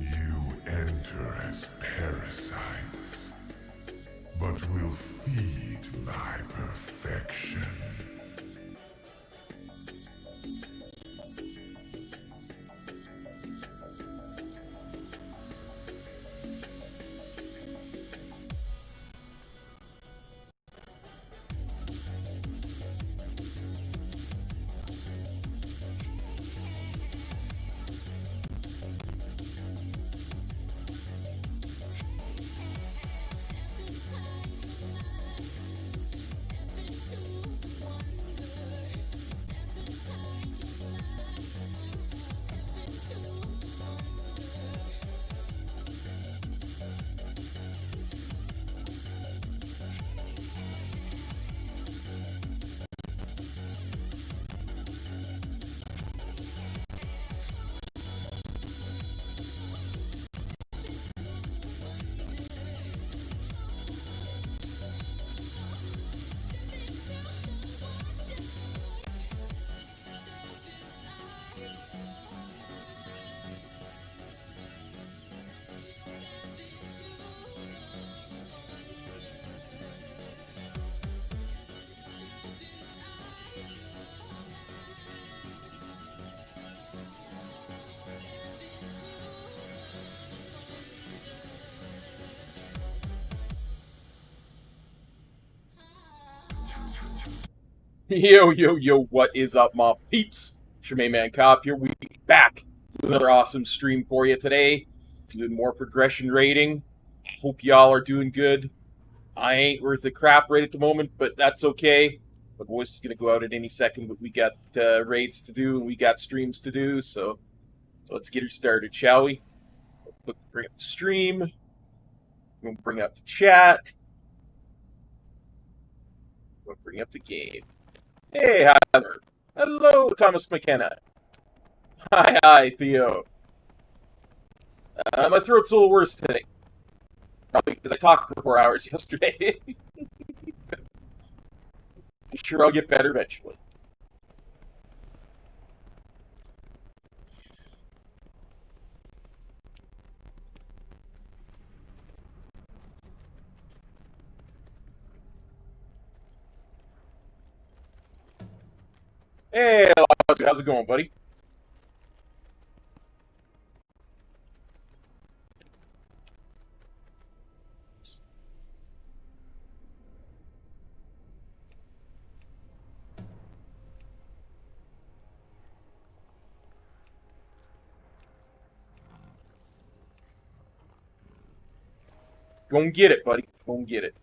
You enter as parasites, but will feed my perfection. Yo, what is up, my peeps? Shemaine Man Cop here. We back with another awesome stream for you today. Doing more progression rating. Hope y'all are doing good. I ain't worth a crap right at the moment, but that's okay. My voice is going to go out at any second, but we got raids to do and we got streams to do, so let's get her started, shall we? Bring up the stream. We'll bring up the chat. We'll bring up the game. Hey, Heather. Hello, Thomas McKenna. Hi, Theo. My throat's a little worse today. Probably because I talked for 4 hours yesterday. I'm sure I'll get better eventually. Hey, how's it going, buddy? Go and get it, buddy. Go and get it.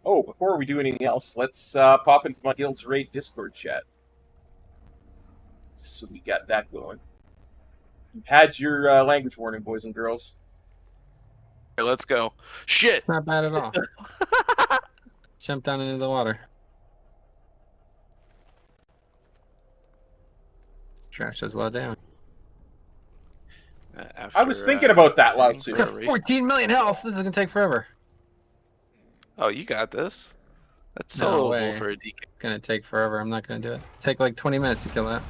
Oh, before we do anything else, let's pop into my Guild's Raid Discord chat. So we got that going. You've had your language warning, boys and girls. Here, let's go. Shit! It's not bad at all. Jump down into the water. Trash does low down. I was thinking about that, Lao Tzu. It's got 14 million health. This is gonna take forever. Oh, you got this. That's No soloable way. for a DK. It's gonna take forever. I'm not gonna do it. Take like 20 minutes to kill that.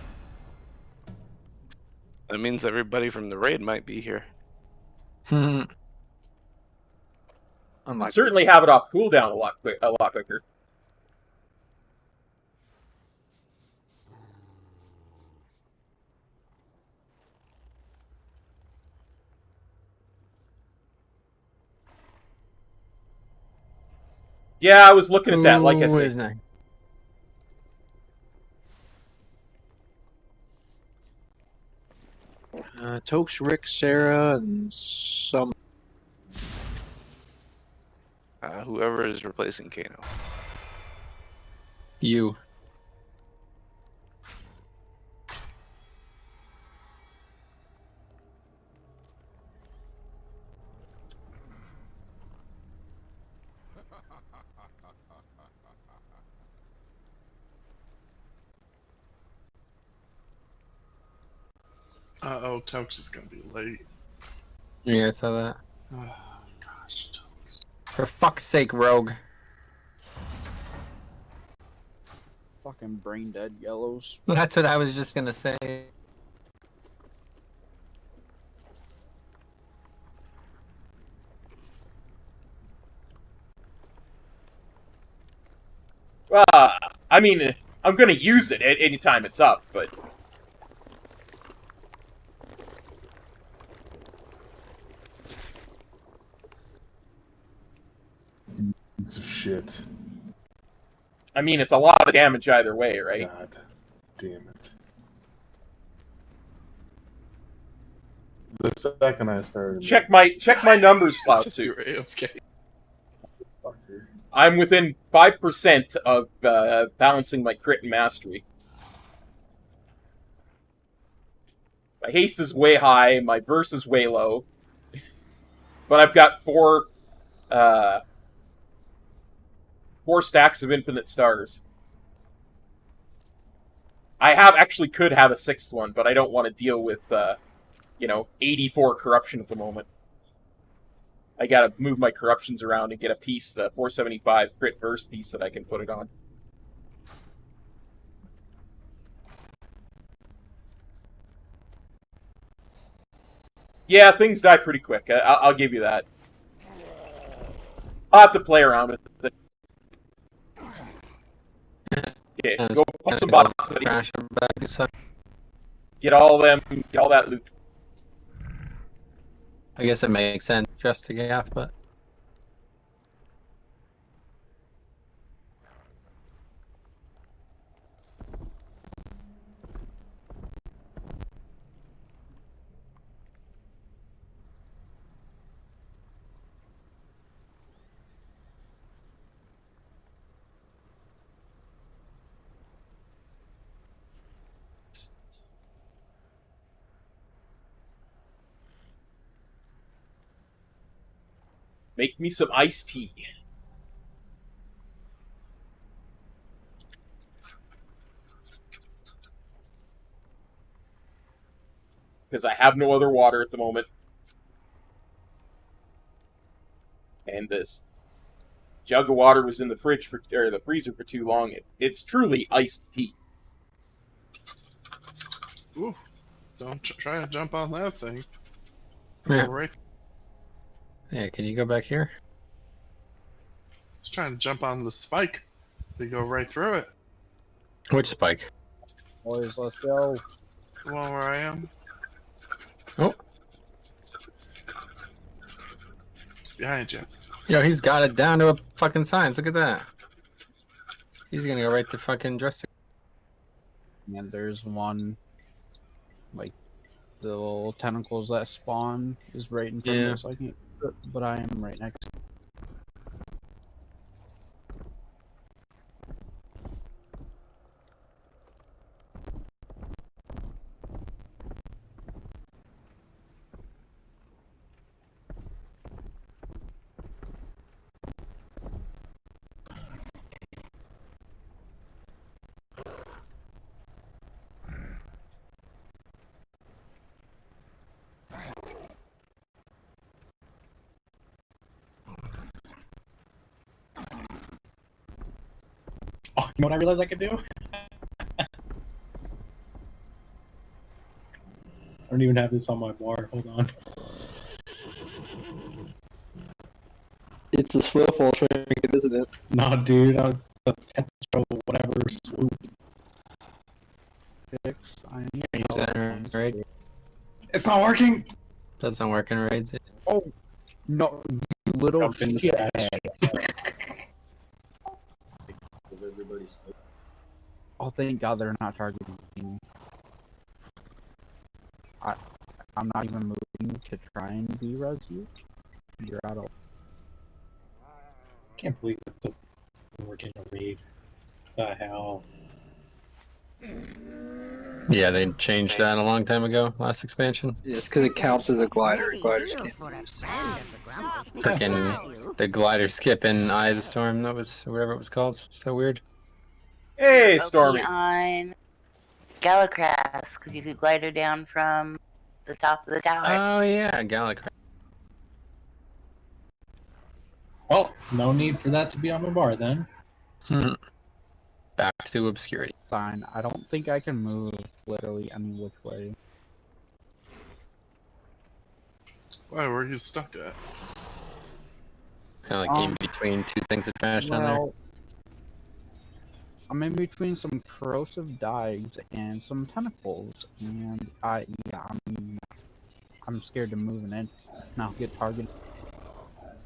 That means everybody from the raid might be here. I'd certainly have it off cooldown a lot quicker. Yeah, I was looking at that, like I said. Tokes, Rick, Sarah, and some. Whoever is replacing Kano. You. Uh-oh, Tokes is gonna be late. Yeah, I saw that. Oh, gosh. For fuck's sake, Rogue. Fucking brain dead yellows. That's what I was just gonna say. I mean, I'm gonna use it at any time it's up, but Piece of shit. I mean, it's a lot of damage either way, right? God damn it. The second I started. Check my numbers, Sloutsu. You're AFK. Fucker. I'm within 5% of balancing my crit and mastery. My haste is way high, my burst is way low. But I've got four stacks of infinite stars. I actually could have a sixth one, but I don't want to deal with 84 corruption at the moment. I gotta move my corruptions around and get a piece, the 475 crit burst piece that I can put it on. Yeah, things die pretty quick. I'll give you that. I'll have to play around with it. Yeah, go pump some bots. Crash back. Get all that loot. I guess it makes sense just to Gath, but Make me some iced tea. Because I have no other water at the moment. And this jug of water was in the the freezer for too long. It's truly iced tea. Ooh. Don't try to jump on that thing. yeah. Go right. Yeah, can you go back here? Just trying to jump on the spike. They go right through it. Which spike? Boys, let's go. The one where I am. Oh, Behind you. yo, he's got it down to a fucking science. Look at that. He's gonna go right to fucking dressing. And there's one, like, the little tentacles that spawn is right in front of us. I can't, but I am right next to Oh, you know what I realized I could do? I don't even have this on my bar. Hold on. It's a slow fall trinket, isn't it? Nah, dude, it's the petro whatever swoop. six. I need Use that in raid. It's not working. Doesn't work in raids. Oh no, you little Jump in the shit. Oh, thank God they're not targeting me. I'm not even moving to try and de-res you. You're out of. I can't believe it doesn't work in a raid. What the hell? Yeah, they changed that a long time ago, last expansion. Yeah, it's because it counts as a glider. Gliders can't. Freaking the glider skip in Eye of the Storm, that was whatever it was called. So weird. Hey, Stormy. On Galacraft, because you could glide her down from the top of the tower. Oh yeah, Galacraft. Well, no need for that to be on the bar then. Back to obscurity. Fine. I don't think I can move literally any which way. Why, where are you stuck at? Kind of like in between two things of trash down there. Well, I'm in between some corrosive dyes and some tentacles, and I'm scared to move an inch. And I'll get targeted.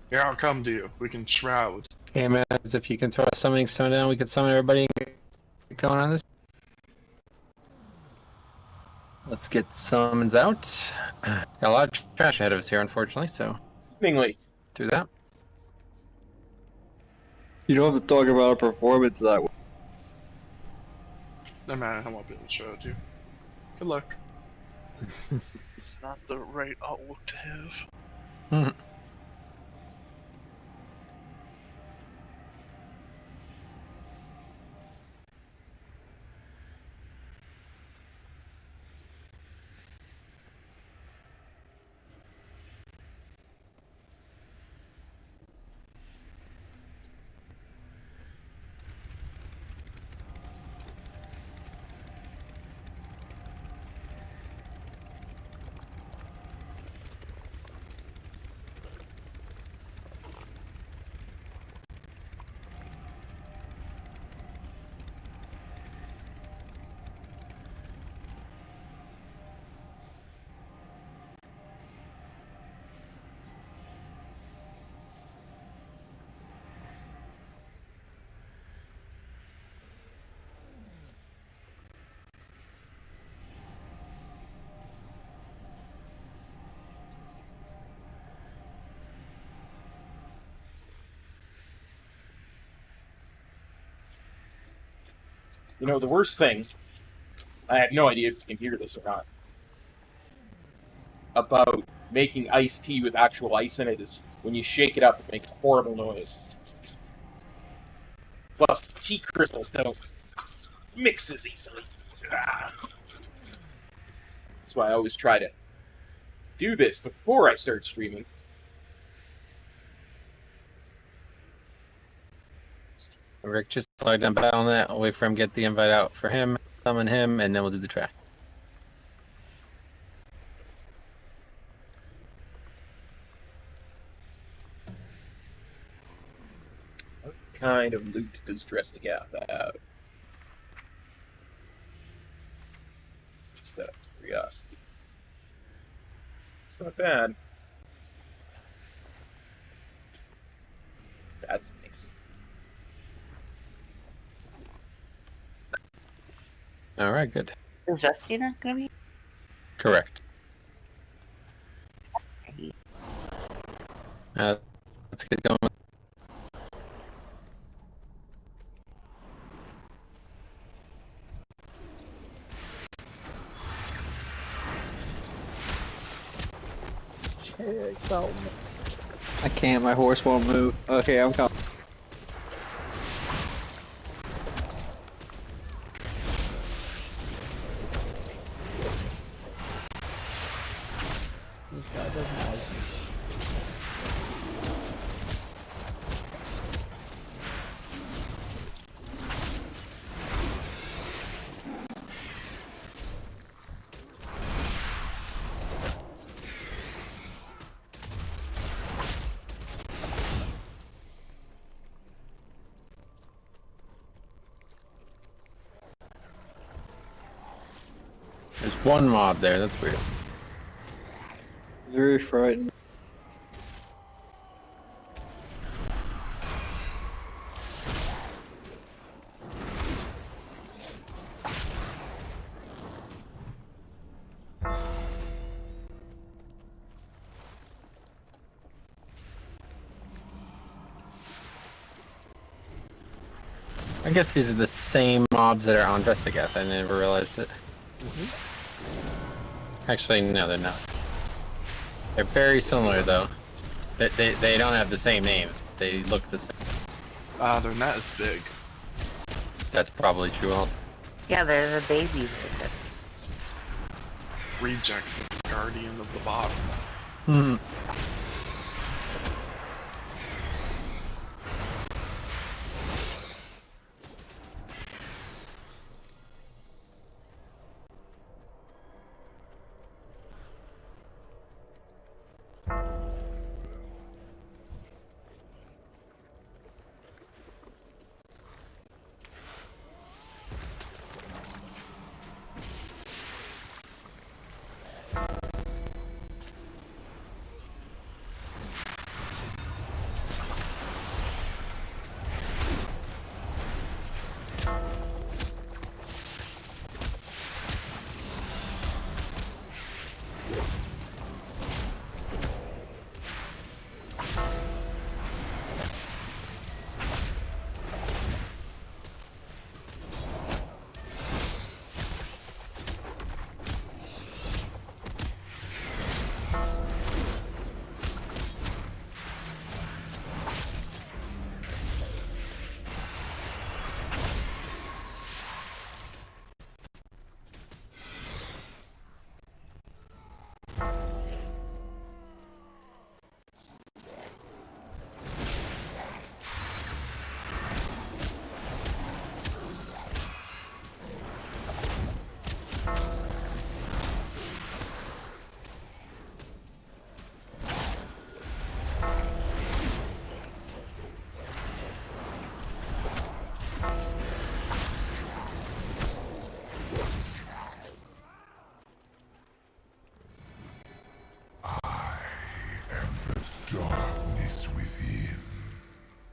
Here, I'll come to you. We can shroud. Okay, man, if you can throw a summoning stone down, we could summon everybody and get going on this. Let's get summons out. Got a lot of trash ahead of us here, unfortunately, so Mingly. do that. You don't have to talk about a performance that way. No man, I won't be able to shroud you. Good luck. It's not the right outlook to have. You know, the worst thing, I have no idea if you can hear this or not, about making iced tea with actual ice in it is when you shake it up, it makes a horrible noise. Plus, the tea crystals don't mix as easily. That's why I always try to do this before I start streaming. Rick, just slide down back on that. I'll wait for him to get the invite out for him, summon him, and then we'll do the track. What kind of loot does Dress to Gap have? Just out of curiosity. It's not bad. That's nice. All right, good. Is Rusty not gonna be? Correct. Let's get going. I can't, my horse won't move. Okay, I'm coming. This guy doesn't like me. There's one mob there. That's weird. Very frightened. I guess these are the same mobs that are on Vestigath. I never realized it. Actually, no, they're not. They're very similar, though. They don't have the same names. They look the same. They're not as big. That's probably true also. Yeah, they're the babies. Rejects of the Guardian of the Boss.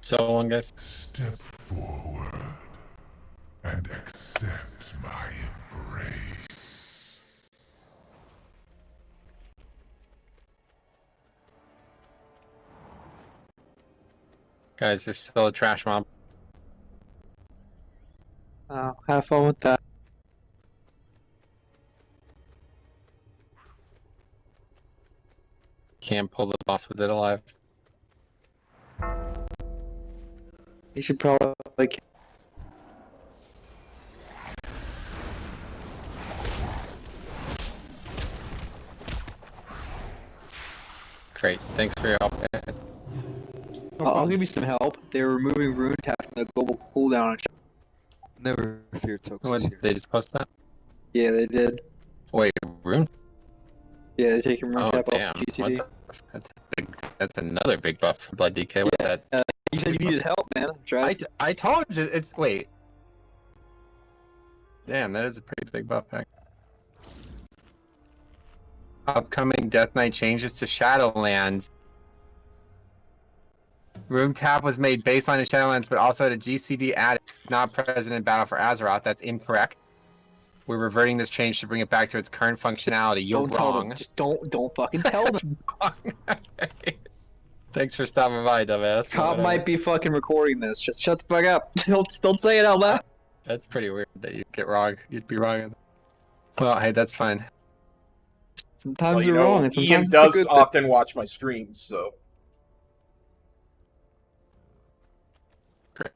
So long, guys. Step forward and accept my embrace. Guys, there's still a trash mob. Have fun with that. Can't pull the boss with it alive. You should probably like. Great. Thanks for your help. I'll give you some help. They're removing rune tap from the global cooldown. Never fear, Tox. What, they just post that? Yeah, they did. Wait, rune? Yeah, they're taking rune Oh, tap damn. off What GCD. that's another big buff for Blood DK. What's that? You said you needed help, man. Try. I told you, it's, wait. Damn, that is a pretty big buff pack. Upcoming Death Knight changes to Shadowlands. Room tap was made baseline in Shadowlands, but also had a GCD added, not present in Battle for Azeroth. That's incorrect. We're reverting this change to bring it back to its current functionality. You're Don't tell wrong. them. Just don't fucking tell them. Thanks for stopping by, dumbass. Cop might be fucking recording this. Just shut the fuck up. Don't say it out loud. That's pretty weird that you'd get wrong. You'd be wrong. Well, hey, that's fine. Sometimes Well, you're wrong, and Ian sometimes does it's a good thing. often watch my streams, so. Great.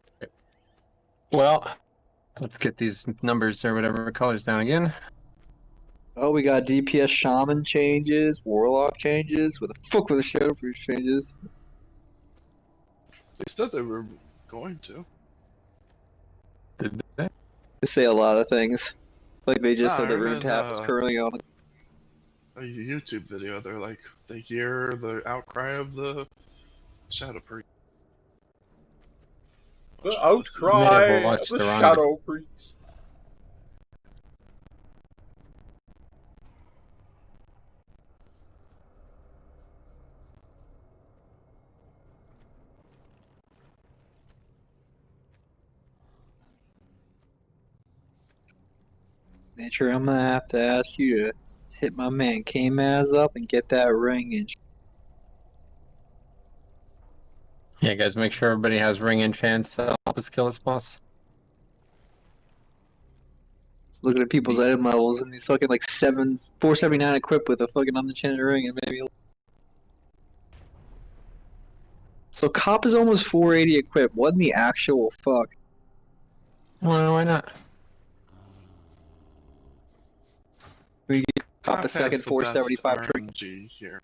Well, let's get these numbers or whatever colors down again. Oh, we got DPS Shaman changes, Warlock changes. What the fuck were the Shadowproof changes? They said they were going to. Did they? They say a lot of things. Like they just Nah, said the I rune read, tap is currently on. A YouTube video. They're like, they hear the outcry of the Shadow Priest. The outcry Never of watched the the Ronda. Shadow Priest. Nature, I'm gonna have to ask you to hit my man K-Maz up and get that ring and Yeah, guys, make sure everybody has ring enchants to help us kill this boss. looking at people's item levels and he's fucking like 479 equipped with a fucking unenchanted ring and maybe. So Cop is almost 480 equipped. What in the actual fuck? Well, why not? We give Cop a has second the 475 best trick. RNG here.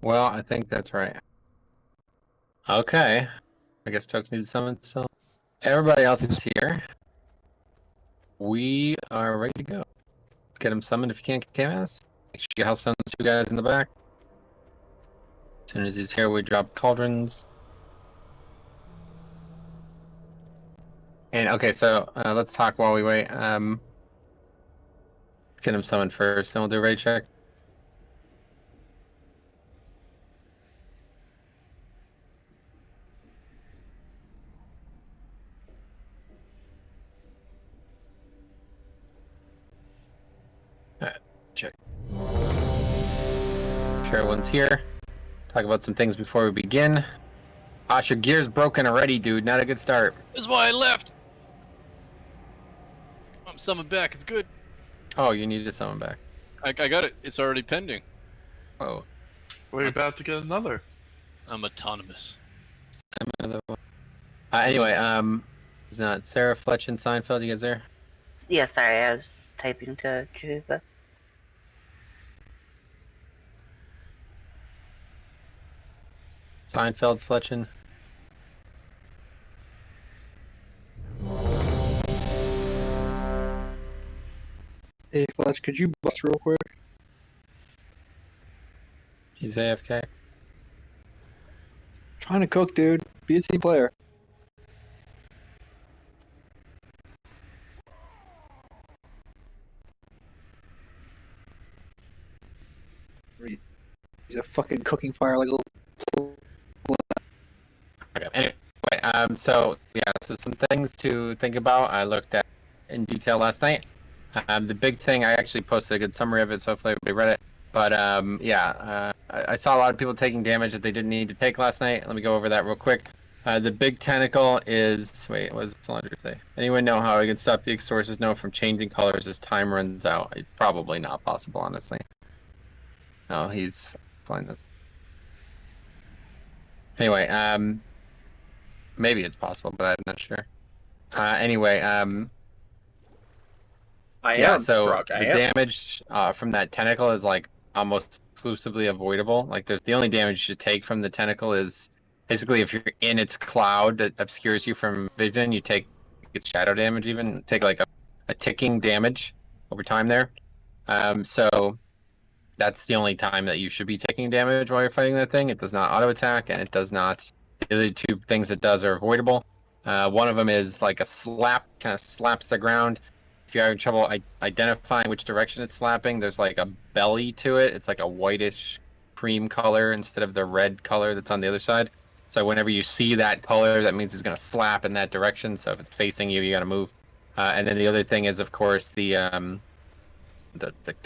Well, I think that's right. Okay. I guess Tux needs to summon, so everybody else is here. We are ready to go. Let's get him summoned if you can't get KMS. Make sure you have some two guys in the back. As soon as he's here, we drop cauldrons. And okay, so let's talk while we wait. Let's get him summoned first, then we'll do a raid check. Check. Sure, everyone's here. Talk about some things before we begin. Ash, your gear's broken already, dude. Not a good start. This is why I left. I'm summoned back. It's good. Oh, you needed someone back. I got it. It's already pending. Oh. We're about to get another. I'm autonomous. Another one. Anyway, is not Sarah, Fletch, and Seinfeld? You guys there? Yeah, sorry, I was typing to Jahuva. Seinfeld, Fletchin. Hey Fletch, could you bust real quick? He's AFK. Trying to cook, dude. Be a team player. He's a fucking cooking fire like a little. Okay. Anyway, so yeah, so some things to think about. I looked at in detail last night. The big thing, I actually posted a good summary of it, so hopefully everybody read it. But I saw a lot of people taking damage that they didn't need to take last night. Let me go over that real quick. The big tentacle is, wait, what does Solandra say? Anyone know how I can stop the sources know from changing colors as time runs out? It's probably not possible, honestly. No, he's fine. Anyway, maybe it's possible, but I'm not sure. Anyway, so the damage from that tentacle is like almost exclusively avoidable. Like the only damage you should take from the tentacle is basically if you're in its cloud that obscures you from vision, you take its shadow damage, even take like a ticking damage over time there. So that's the only time that you should be taking damage while you're fighting that thing. It does not auto attack, and it does not. The other two things it does are avoidable. One of them is like a slap, kind of slaps the ground. If you're having trouble identifying which direction it's slapping, there's like a belly to it. It's like a whitish cream color instead of the red color that's on the other side. So whenever you see that color, that means it's going to slap in that direction. So if it's facing you, you got to move. And then the other thing is, of course, the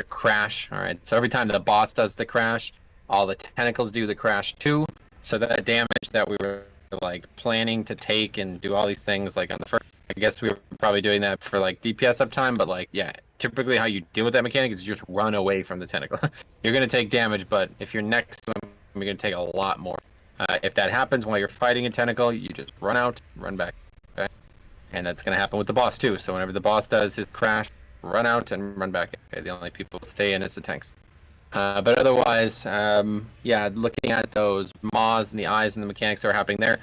crash. All right. So every time the boss does the crash, all the tentacles do the crash too. So that damage that we were like planning to take and do all these things like on the first, I guess we were probably doing that for like DPS uptime, but like, yeah, typically how you deal with that mechanic is you just run away from the tentacle. You're going to take damage, but if you're next to him, you're going to take a lot more. If that happens while you're fighting a tentacle, you just run out, run back. Okay. And that's going to happen with the boss too. So whenever the boss does his crash, run out and run back. Okay. The only people who stay in is the tanks. But otherwise, yeah, looking at those maws and the eyes and the mechanics that are happening there,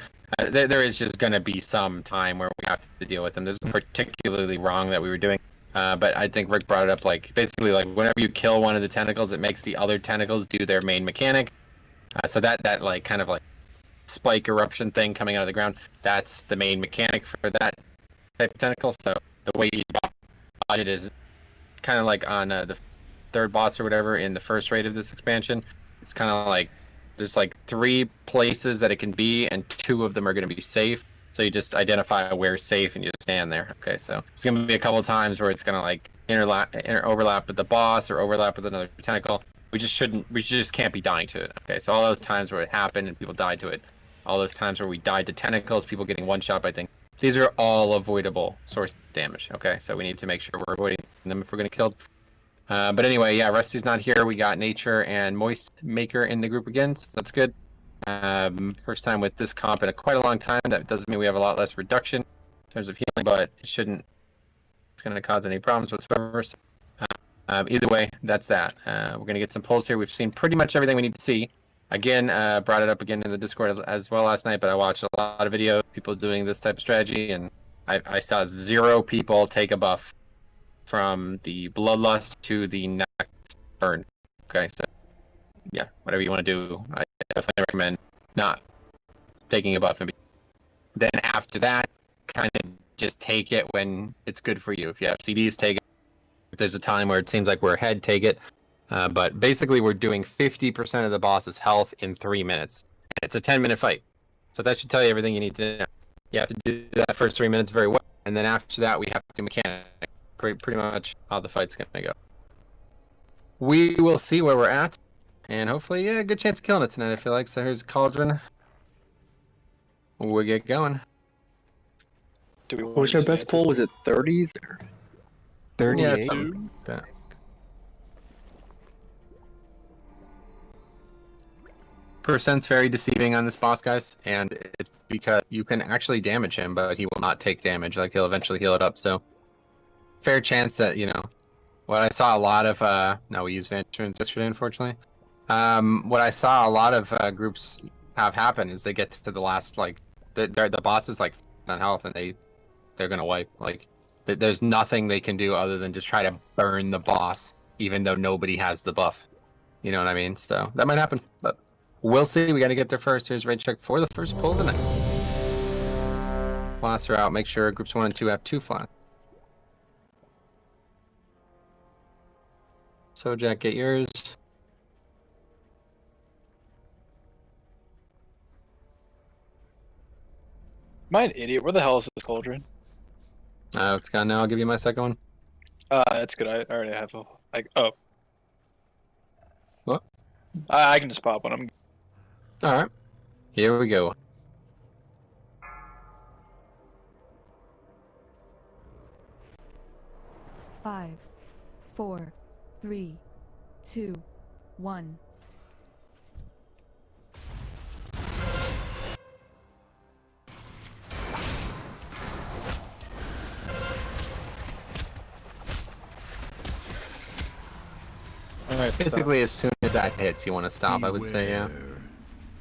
there is just going to be some time where we have to deal with them. There's particularly wrong that we were doing. But I think Rick brought it up, like, basically, like, whenever you kill one of the tentacles, it makes the other tentacles do their main mechanic. So that, like, kind of, like, spike eruption thing coming out of the ground, that's the main mechanic for that type of tentacle. So the way you dodge it is kind of like on the third boss or whatever in the first raid of this expansion. It's kind of like there's like 3 places that it can be, and 2 of them are going to be safe. So you just identify where's safe and you just stand there. Okay, so it's going to be a couple of times where it's going to like overlap with the boss or overlap with another tentacle. We just can't be dying to it. Okay, so all those times where it happened and people died to it, all those times where we died to tentacles, people getting one shot by things, these are all avoidable source damage. Okay, so we need to make sure we're avoiding them if we're going to kill. But anyway, yeah, Rusty's not here. We got Nature and Moist Maker in the group again, so that's good. First time with this comp in quite a long time. That doesn't mean we have a lot less reduction in terms of healing, but it shouldn't. It's going to cause any problems whatsoever. So, either way, that's that. We're going to get some pulls here. We've seen pretty much everything we need to see. Again, brought it up again in the Discord as well last night, but I watched a lot of videos of people doing this type of strategy, and I saw 0 people take a buff from the Bloodlust to the next burn. Okay, so yeah, whatever you want to do, I definitely recommend not taking a buff. And then after that, kind of just take it when it's good for you. If you have CDs, take it. If there's a time where it seems like we're ahead, take it. But basically, we're doing 50% of the boss's health in 3 minutes. And it's a 10-minute fight. So that should tell you everything you need to know. You have to do that first 3 minutes very well. And then after that, we have to do mechanics. Pretty much how the fight's going to go. We will see where we're at. And hopefully, yeah, a good chance of killing it tonight, I feel like. So here's Cauldron. We'll get going. What was your best pull? Was it 30s? Or? 38? Yeah, something like that. Percent's very deceiving on this boss, guys, and it's because you can actually damage him, but he will not take damage. Like, he'll eventually heal it up, so fair chance that, you know, what I saw a lot of, no, we used Vantrance yesterday, unfortunately. What I saw a lot of groups have happen is they get to the last, like, the boss is, like, on health, and they're gonna wipe. Like, there's nothing they can do other than just try to burn the boss, even though nobody has the buff. You know what I mean? So, that might happen, but we'll see. We gotta get there first. Here's raid check for the first pull of the night. Flasks are out. Make sure groups 1 and 2 have 2 flasks. So, Jack, get yours. Am I an idiot? Where the hell is this cauldron? It's gone now. I'll give you my second one. It's good. I already have a. Oh. What? I can just pop one. I'm. All right. Here we go. Five, 4, 3, 2, 1. Alright, basically, as soon as that hits, you want to stop, I would say, yeah.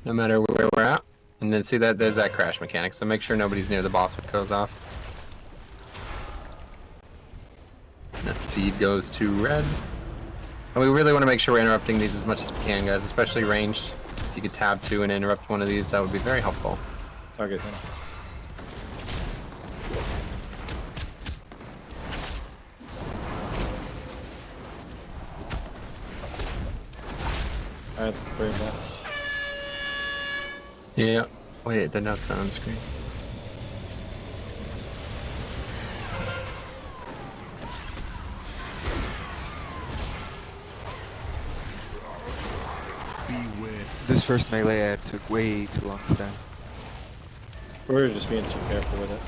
No matter where we're at. And then see that there's that crash mechanic, so make sure nobody's near the boss when it goes off. That seed goes to red. And we really want to make sure we're interrupting these as much as we can, guys, especially ranged. If you could tab 2 and interrupt one of these, that would be very helpful. Okay. Alright, bring it down. Yeah. Wait, it did not sound on screen. This first melee ad took way too long to die. We're just being too careful with it.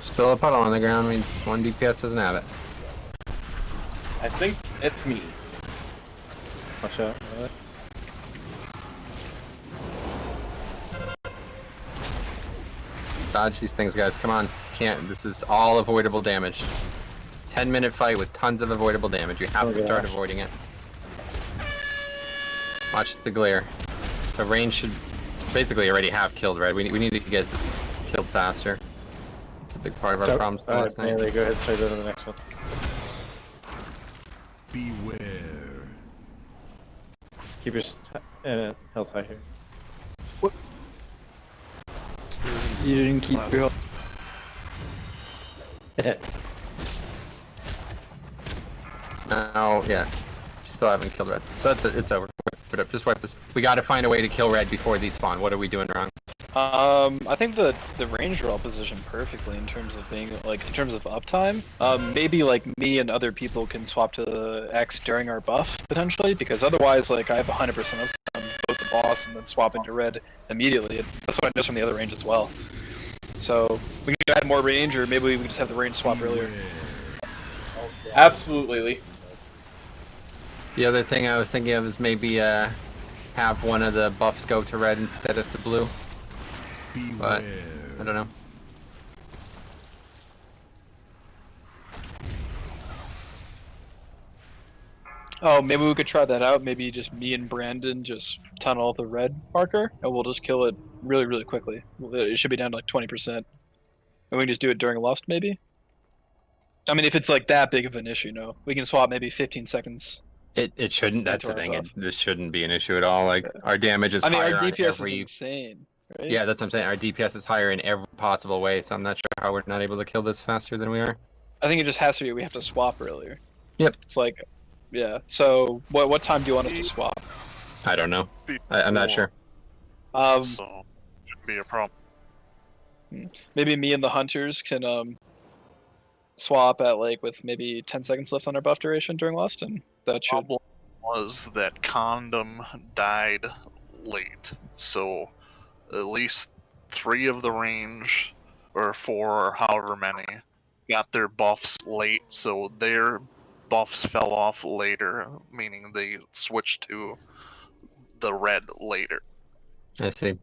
Still a puddle on the ground means 1 DPS doesn't have it. I think it's me. Watch out. Dodge these things, guys. Come on. Can't. This is all avoidable damage. 10-minute fight with tons of avoidable damage. You have to start avoiding it. Watch the glare. So range should basically already have killed red. We need to get killed faster. It's a big part of our problems last night. Melee, go ahead and start on the next one. Beware. Keep your health high here. What? You didn't keep your health. Oh, yeah. Still haven't killed red. So that's it. It's over. Wipe it up. Just wipe this. We gotta find a way to kill red before these spawn. What are we doing wrong? I think the range are all positioned perfectly in terms of being like in terms of uptime. Maybe like me and other people can swap to the X during our buff potentially, because otherwise like I have 100% uptime both the boss and then swapping to red immediately. And that's what I noticed from the other range as well. So we can add more range, or maybe we can just have the range swap earlier. Absolutely, Lee. The other thing I was thinking of is maybe have one of the buffs go to red instead of to blue. But I don't know. Oh, maybe we could try that out. Maybe just me and Brandon just tunnel the red marker, and we'll just kill it really, really quickly. It should be down to like 20%. And we can just do it during Lust, maybe? I mean, if it's like that big of an issue, no. We can swap maybe 15 seconds. It shouldn't. That's the thing. This shouldn't be an issue at all. Like, our damage is higher our DPS on every... is insane, right? Yeah, that's what I'm saying. Our DPS is higher in every possible way, so I'm not sure how we're not able to kill this faster than we are. I think it just has to be we have to swap earlier. Yep. It's like, yeah. So, what time do you want us to swap? I don't know. I'm not sure. So, shouldn't be a problem. Maybe me and the hunters can swap at like with maybe 10 seconds left on our buff duration during Lust, and that should. Problem was that Condom died late, so at least 3 of the range, or 4 or however many, got their buffs late, so their buffs fell off later, meaning they switched to the red later. I see.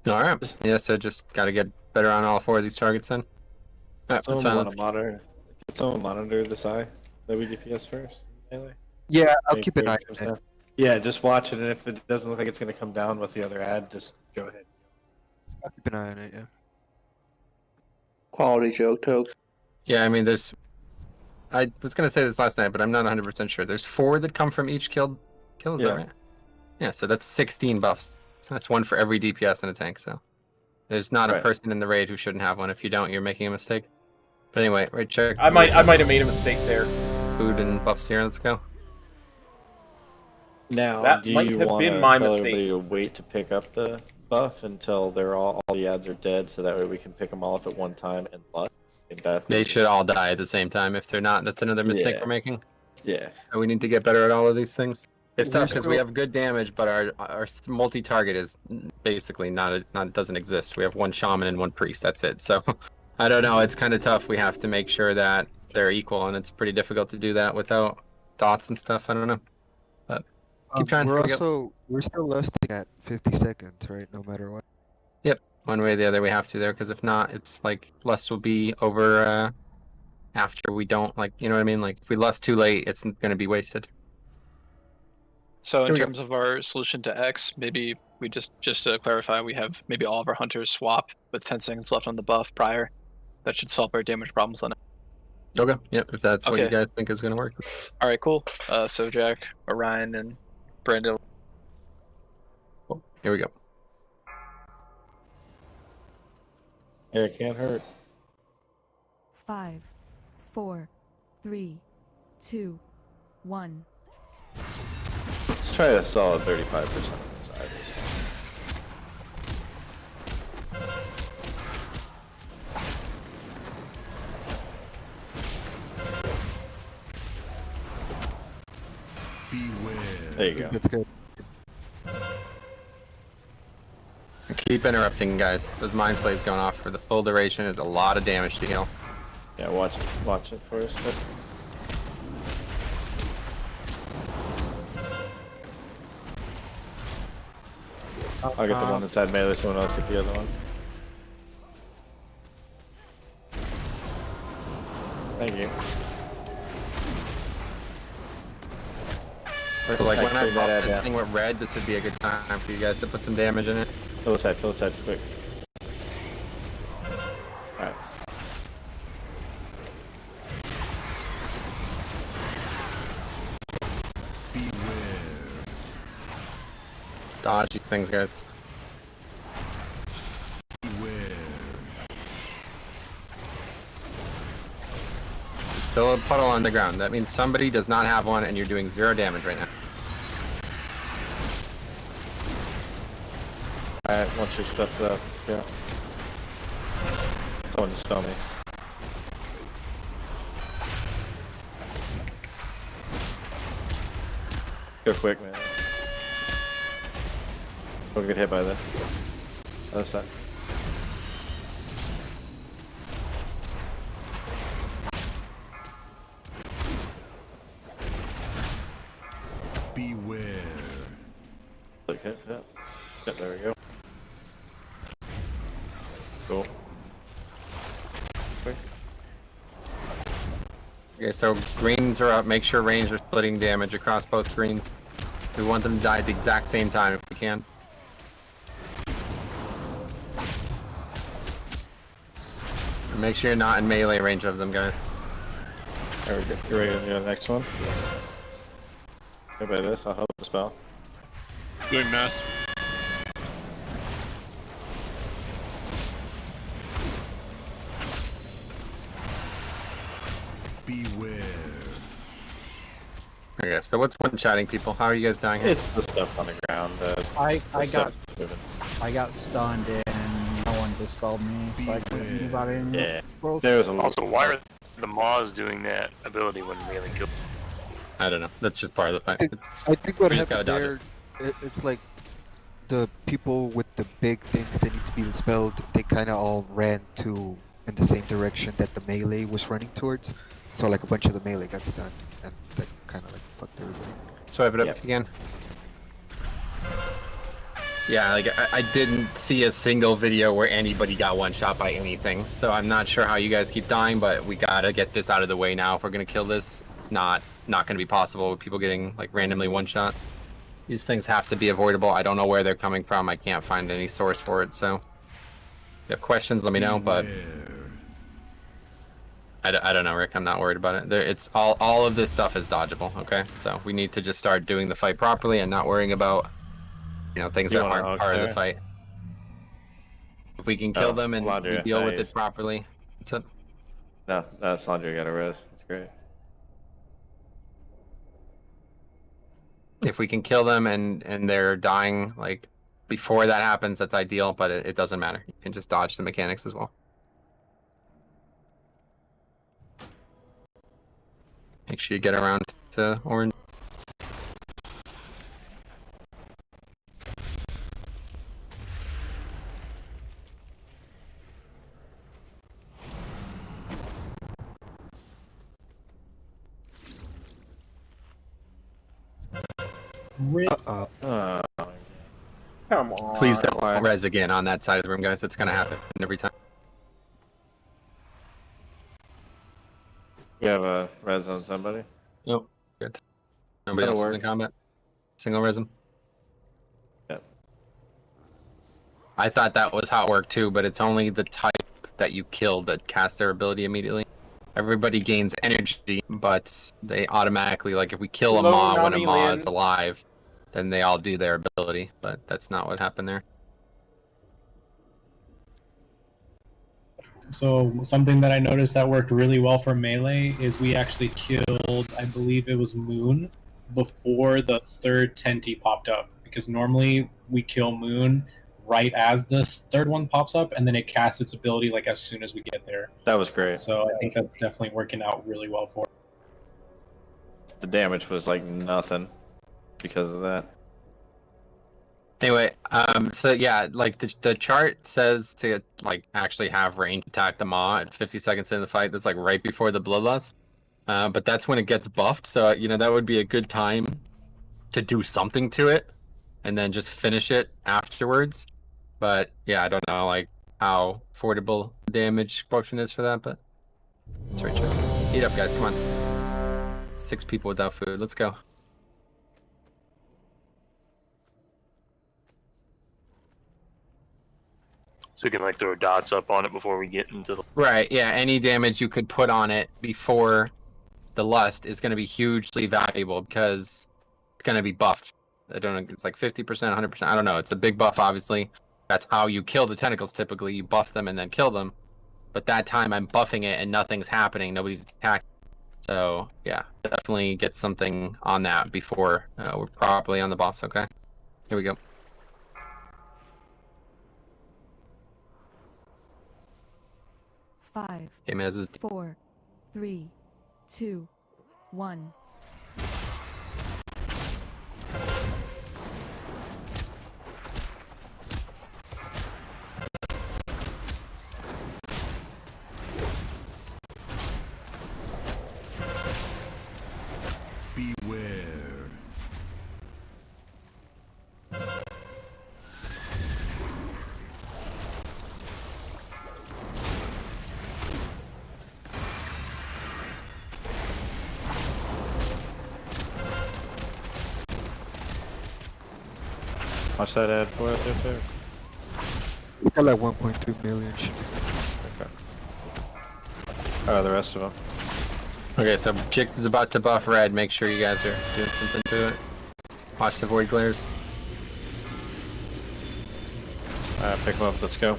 Alright. Yeah, so just gotta get better on all 4 of these targets then. Alright, that's fine. Can someone monitor this eye that we DPS first? Melee? Yeah, I'll keep an eye on it. Yeah, just watch it, and if it doesn't look like it's going to come down with the other ad, just go ahead. I'll keep an eye on it, yeah. Quality joke, Tokes. Yeah, I mean, there's... I was going to say this last night, but I'm not 100% sure. There's 4 that come from each kill, is that right? Yeah, so that's 16 buffs. So that's 1 for every DPS in a tank, so... There's not a person in the raid who shouldn't have one. If you don't, you're making a mistake. But anyway, right, check. I might have made a mistake there. Food and buffs here, let's go. Now, That do might you have want been to my tell mistake. everybody to wait to pick up the buff until they're all the ads are dead, so that way we can pick them all up at one time and plus? They should all die at the same time. If they're not, that's another mistake Yeah. we're making. Yeah. And we need to get better at all of these things. It's We're tough because we still- have good damage, but our multi-target is basically not doesn't exist. We have one shaman and one priest. That's it. So I don't know. It's kind of tough. We have to make sure that they're equal, and it's pretty difficult to do that without dots and stuff. I don't know. But keep trying. We're Here we go. also we're still lusting at 50 seconds, right? No matter what. Yep. One way or the other, we have to there, because if not, it's like lust will be over after we don't, like, you know what I mean? Like if we lust too late, it's going to be wasted. So in Here we go. terms of our solution to X, maybe we just to clarify, we have maybe all of our hunters swap with 10 seconds left on the buff prior. That should solve our damage problems on it. Okay. Yep. If that's what you Okay. guys think is going to work. All right, cool. So Jack, Orion, and Brandon. Cool. Here we go. Yeah, it can't hurt. 5, 4, 3, 2, 1. Let's try a solid 35% on the side this time. Beware. There you go. That's good. Keep interrupting, guys. Those mind flays going off for the full duration is a lot of damage to heal. Yeah, watch it first. I'll get the one inside melee, someone else get the other one. Thank you. So like when I Bring that buff ad this down. thing with red, this would be a good time for you guys to put some damage in it. Kill the side, quick. Alright. Dodge these things, guys. There's still a puddle on the ground. That means somebody does not have one and you're doing 0 damage right now. Alright, once your stuff's up, yeah. Someone just spell me. Go quick, man. Don't get hit by this. Other side. Beware. Look, hit that. Yep, there we go. Cool. Quick. Okay, so greens are up. Make sure range are splitting damage across both greens. We want them to die at the exact same time if we can. And make sure you're not in melee range of them, guys. There we go. You ready to do the next one? Hit by this, I'll help the spell. Doing mass. Beware. Okay, so what's one-shotting people? How are you guys dying here? It's the stuff on the ground. I the got stuff's moving. I got stunned and no one dispelled me, so I couldn't do anybody in Yeah. close. There was a Also, why are the Maws doing that ability when melee kill? I don't know. That's just part of the fight. I think what we just happened gotta dodge there, it's like the people with the big things that need to be dispelled, they kind of all ran in the same direction that the melee was running towards. So like a bunch of the melee got stunned, and that kind of like fucked everybody. Swipe it up if you can. Yeah, like I didn't see a single video where anybody got one shot by anything, so I'm not sure how you guys keep dying, but we gotta get this out of the way now if we're gonna kill this. Not gonna be possible with people getting like randomly one shot. These things have to be avoidable. I don't know where they're coming from. I can't find any source for it, so if you have questions, let me know, but I don't know, Rick. I'm not worried about it. It's all of this stuff is dodgeable, okay? So we need to just start doing the fight properly and not worrying about, you know, things You that wanna aren't part of the there? fight. If we can kill them and we deal with it properly, that's it. No, Slandra got a res. That's great. If we can kill them and they're dying like before that happens, that's ideal. But it doesn't matter. You can just dodge the mechanics as well. Make sure you get around to orange. Come on. Please don't res again on that side of the room, guys. That's gonna happen every time. You have a res on somebody? Nope. Good. Nobody That'll else is work. in combat. Single res him. Yep. I thought that was how it worked too, but it's only the type that you killed that casts their ability immediately. Everybody gains energy, but they automatically, like if we kill a Hello, Maw when a Nami Maw Lin. is alive, then they all do their ability, but that's not what happened there. So something that I noticed that worked really well for melee is we actually killed, I believe it was Moon, before the third Tenti popped up. Because normally we kill Moon right as the third one pops up, and then it casts its ability like as soon as we get there. That was great. So I think that's definitely working out really well for us. The damage was like nothing because of that. Anyway, so yeah, like the chart says to like actually have range attack the Maw at 50 seconds in the fight. That's like right before the bloodlust. But that's when it gets buffed. So you know that would be a good time to do something to it, and then just finish it afterwards. But yeah, I don't know like how affordable the damage quotient is for that, but it's right here. Eat up, guys! Come on. 6 people without food. Let's go. So we can like throw dots up on it before we get into the. Right, yeah, any damage you could put on it before the lust is going to be hugely valuable because it's going to be buffed. I don't know, it's like 50%, 100%. I don't know. It's a big buff, obviously. That's how you kill the tentacles typically. You buff them and then kill them. But that time I'm buffing it and nothing's happening. Nobody's attacking. So, yeah, definitely get something on that before we're properly on the boss, okay? Here we go. Five, Okay, Maz is 4, 3, 2, 1. Beware. Watch that ad for us here too. We got like 1.3 million. Okay. Oh, the rest of them. Okay, so Jix is about to buff red. Make sure you guys are doing something to it. Watch the void glares. Alright, pick them up. Let's go.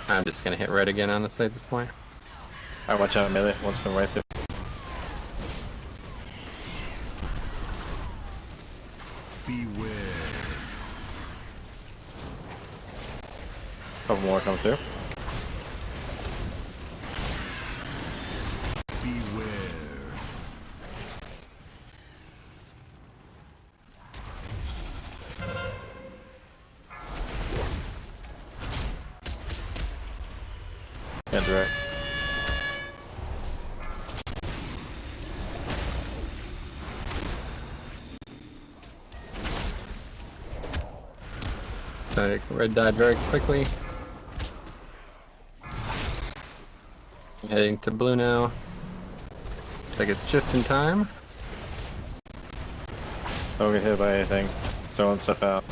I'm just gonna hit red again, honestly, at this point. Alright, watch out, melee. One's coming right through. Beware. Couple more come through. Beware. Yeah, direct. Sorry, red died very quickly. Heading to blue now. Looks like it's just in time. Don't get hit by anything. Throwing stuff out.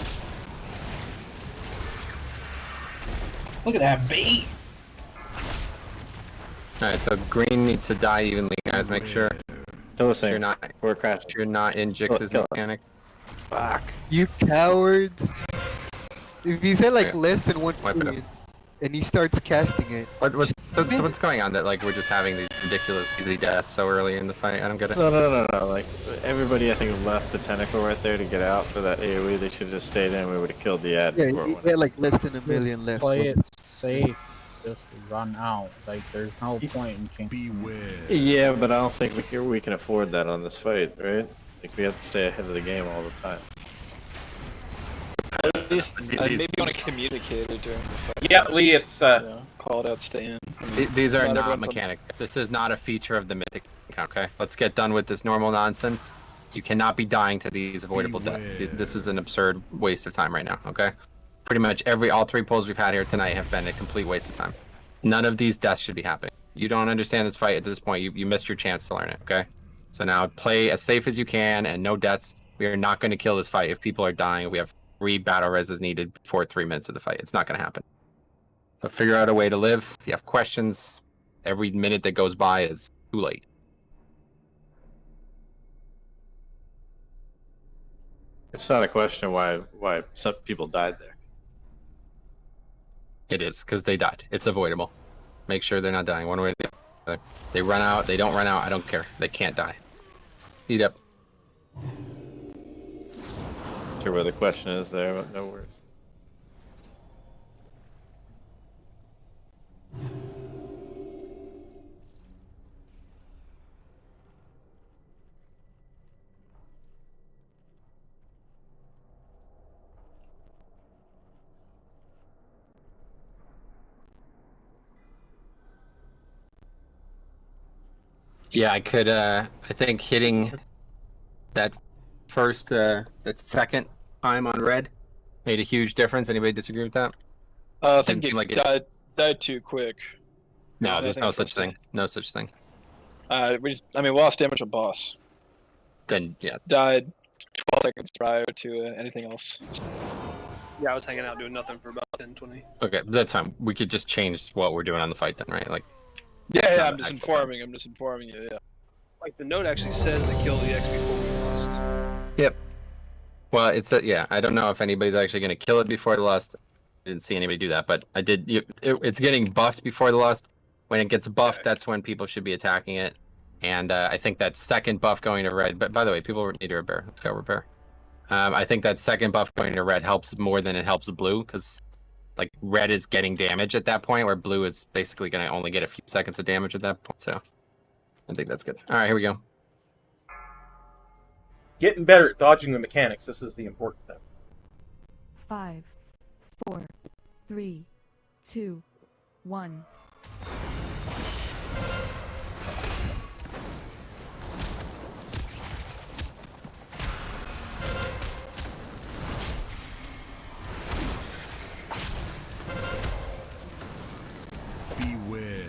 Look at that bait! Alright, so green needs to die evenly, guys. Make sure Kill this thing. you're not We're crashing. you're not in Jix's Kill it. mechanic. Fuck. You cowards! If he said like Yeah. less than 1 Wipe it up. million, and he starts casting it. So what's going on that like we're just having these ridiculous easy deaths so early in the fight? I don't get it. No. Like everybody, I think left the tentacle right there to get out for that AOE. They should have just stayed in. We would have killed the ad. Yeah, before it he went had like less than $1 million left. Play it safe. Just run out. Like there's no point in changing. Beware. Yeah, but I don't think we can afford that on this fight, right? Like we have to stay ahead of the game all the time. At least maybe want to communicate it during the fight. Yeah, Lee, it's call it out, stay in. These are not everyone's on- mechanics. This is not a feature of the Mythic account, okay? Let's get done with this normal nonsense. You cannot be dying to these avoidable deaths. This is an absurd waste of time right now, okay? Pretty much all 3 polls we've had here tonight have been a complete waste of time. None of these deaths should be happening. You don't understand this fight at this point. You missed your chance to learn it, okay? So now play as safe as you can and no deaths. We are not going to kill this fight if people are dying. We have 3 battle reses needed before 3 minutes of the fight. It's not going to happen. So figure out a way to live. If you have questions, every minute that goes by is too late. It's not a question why some people died there. It is, because they died. It's avoidable. Make sure they're not dying one way or the other. They run out, they don't run out, I don't care. They can't die. Eat up. Sure where the question is there, but no worries. Yeah, I could, I think hitting that second time on red made a huge difference. Anybody disagree with that? I think it died too quick. No, there's no such thing. No such thing. We lost damage on boss. Then, yeah. Died 12 seconds prior to anything else. Yeah, I was hanging out doing nothing for about 10, 20. Okay, that's fine. We could just change what we're doing on the fight then, right? Like. Yeah, I'm just informing you, yeah. Like, the note actually says to kill the X before we lost. Yep. Well, yeah, I don't know if anybody's actually going to kill it before the lust. I didn't see anybody do that, but I did. It's getting buffed before the lust. When it gets buffed, that's when people should be attacking it. And I think that second buff going to red, but by the way, people need to repair. Let's go repair. I think that second buff going to red helps more than it helps blue, because like red is getting damage at that point, where blue is basically going to only get a few seconds of damage at that point. So I think that's good. All right, here we go. Getting better at dodging the mechanics. This is the important thing. 5, 4, 3, 2, 1. Beware.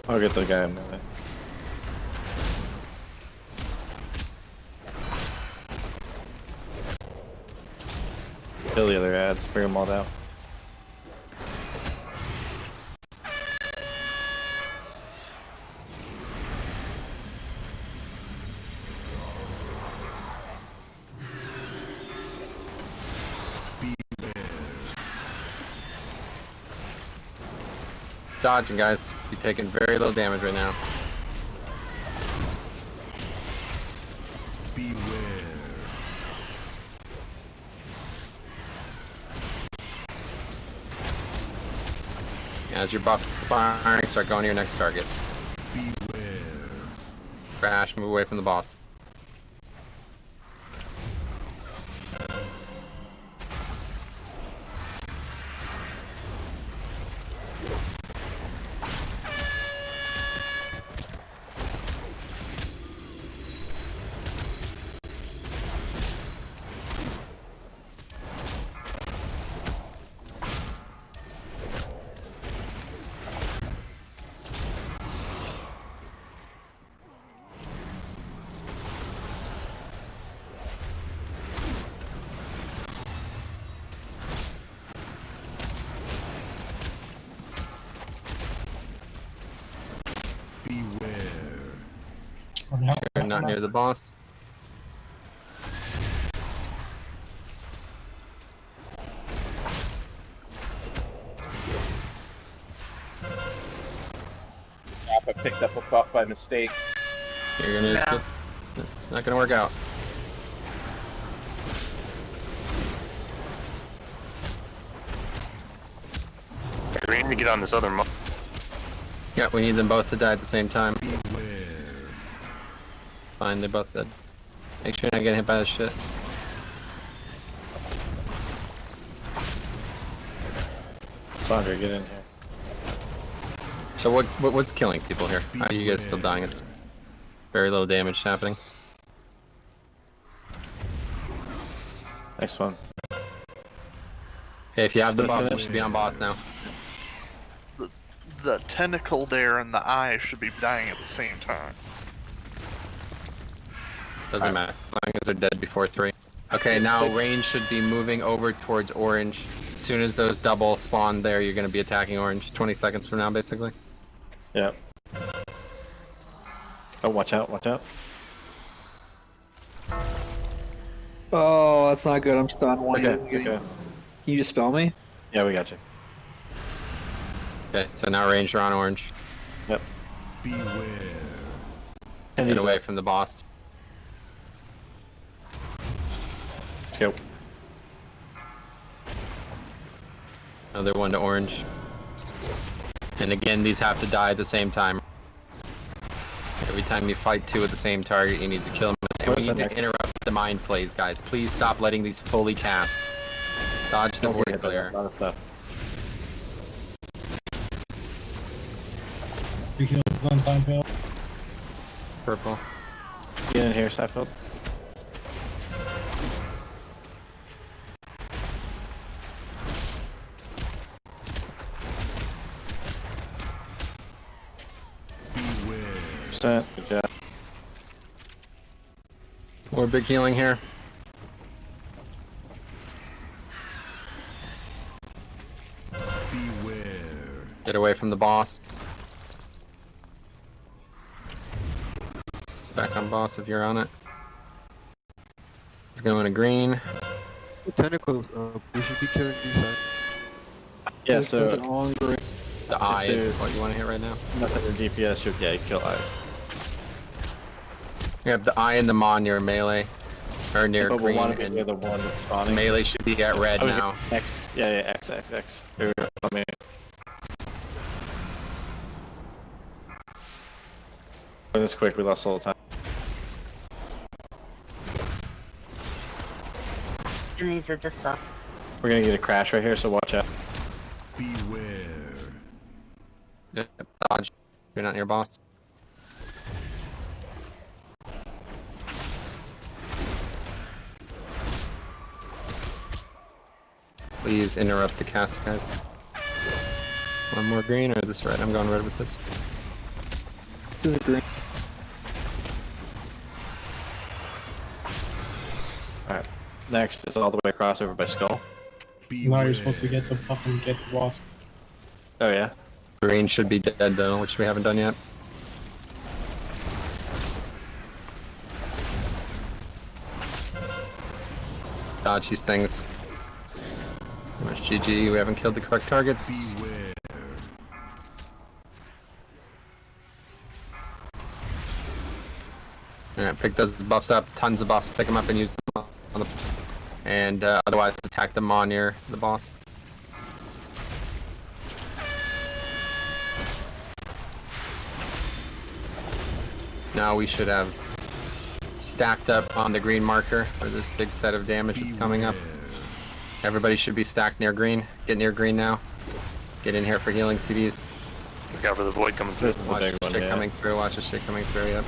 I'll get the guy in there. Kill the other ads, bring them all down. Dodging, guys. You're taking very little damage right now. Beware. As your buff firing, start going to your next target. Beware. Crash, move away from the boss. not near the boss. I picked up a buff by mistake. You're gonna. It's not gonna work out. We need to get on this other mo. Yeah, we need them both to die at the same time. Fine, they're both dead. Make sure you're not getting hit by this shit. Sandra, get in here. So what's killing people here? How are you guys still dying? It's very little damage happening. Next one. Hey, if you have the buff, you should be on boss now. The tentacle there and the eye should be dying at the same time. Doesn't matter. As long as they're dead before 3. Okay, now range should be moving over towards orange. As soon as those double spawn there, you're going to be attacking orange. 20 seconds from now, basically. Yeah. Oh, watch out, watch out. Oh, that's not good. I'm stunned. Okay. Can you just spell me? Yeah, we got you. Okay, so now range are on orange. Yep. Beware. Get away from the boss. Let's go. Another one to orange. And again, these have to die at the same time. Every time you fight 2 at the same target, you need to kill them. And we need to interrupt the mind flays, guys. Please stop letting these fully cast. Dodge the void glare. A lot of stuff. Big heals on Seinfeld. Purple. Get in here, Seinfeld. Beware. Good job. More big healing here. Beware. Get away from the boss. Back on boss if you're on it. It's going to green. The tentacles, we should be killing these. Yeah, so The eye is what you want to hit right now. nothing in DPS should kill eyes. You have the eye and the mon near melee. Or near But we green. want to be And near the one that's spawning. melee should be at red Oh, now. X, yeah, X. Here, let me. Doing this quick, we lost a little time. Enemies at this spot. We're gonna get a crash right here, so watch out. Beware. Yep, dodge. You're not near boss. Please interrupt the cast, guys. One more green or this red? I'm going red with this. This is green. Alright. Next is all the way across over by Skull. Now you're supposed to get the buff and get the boss. Oh yeah? Green should be dead though, which we haven't done yet. Dodge these things. Much GG, we haven't killed the correct targets. Beware. Alright, pick those buffs up, tons of buffs, pick them up and use them on the... And otherwise attack them on near the boss. Now we should have stacked up on the green marker for this big set of damage that's coming up. Everybody should be stacked near green. Get near green now. Get in here for healing CDs. Look out for the void coming through. This is the Watch big this one, shit yeah. coming through, watch this shit coming through, yep.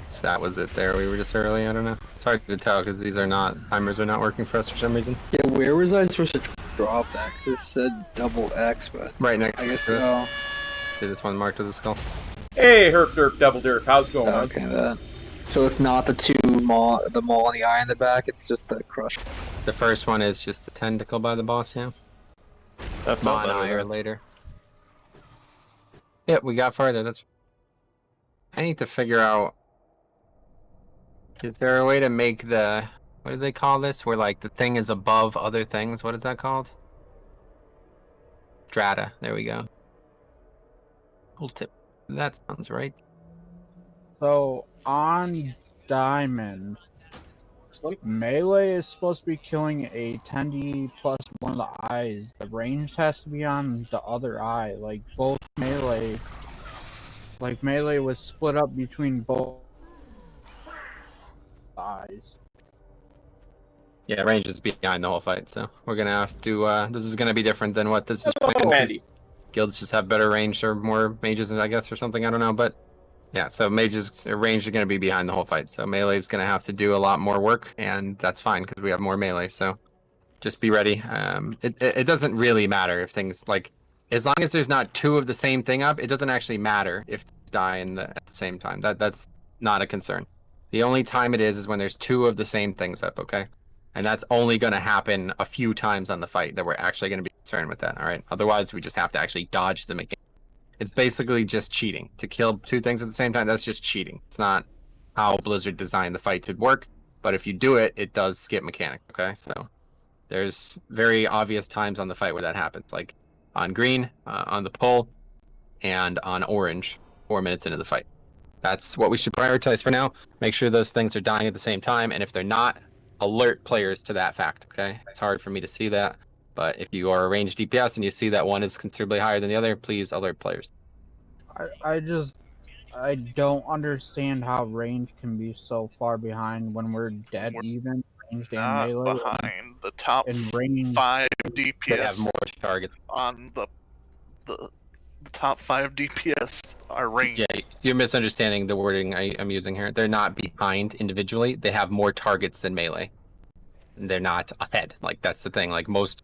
So that was it there, we were just early, I don't know. It's hard to tell because these are not, timers are not working for us for some reason. Yeah, where was I supposed to drop that? Because it said double X, but Right next I guess to this. no. See this one marked with the skull? Hey, Herp Derp Double Derp, how's it going? Okay, that. So it's not the the maw and the eye in the back. It's just the crush. The first one is just the tentacle by the boss. Yeah. That Maw felt and eye better. are later. Yep, we got farther. That's. I need to figure out. Is there a way to make the, what do they call this? Where like the thing is above other things. What is that called? Strata. There we go. Cool tip. That sounds right. So on Diamond, melee is supposed to be killing a 10D plus one of the eyes. The range has to be on the other eye. Like both melee, like melee was split up between both eyes. Yeah, range is behind the whole fight, so we're gonna have to. This is gonna be different than what this is Hello, planned. 'Cause Andy. Guilds just have better range or more mages, I guess, or something. I don't know, but yeah. So mages range are gonna be behind the whole fight. So melee is gonna have to do a lot more work, and that's fine because we have more melee. So just be ready. It doesn't really matter if things like, as long as there's not two of the same thing up, it doesn't actually matter if things die at the same time. That's not a concern. The only time it is when there's two of the same things up. Okay. And that's only going to happen a few times on the fight that we're actually going to be concerned with that, all right? Otherwise, we just have to actually dodge the mechanic. It's basically just cheating. To kill two things at the same time, that's just cheating. It's not how Blizzard designed the fight to work, but if you do it, it does skip mechanic, okay? So there's very obvious times on the fight where that happens, like on green, on the pull, and on orange, 4 minutes into the fight. That's what we should prioritize for now. Make sure those things are dying at the same time, and if they're not, alert players to that fact, okay? It's hard for me to see that, but if you are a ranged DPS and you see that one is considerably higher than the other, please alert players. I don't understand how range can be so far behind when we're dead even. Ranged and Not melee. behind the top and range. 5 They have DPS more targets. on the top 5 DPS are ranged. Yeah, you're misunderstanding the wording I'm using here. They're not behind individually. They have more targets than melee. They're not ahead. Like, that's the thing. Like, most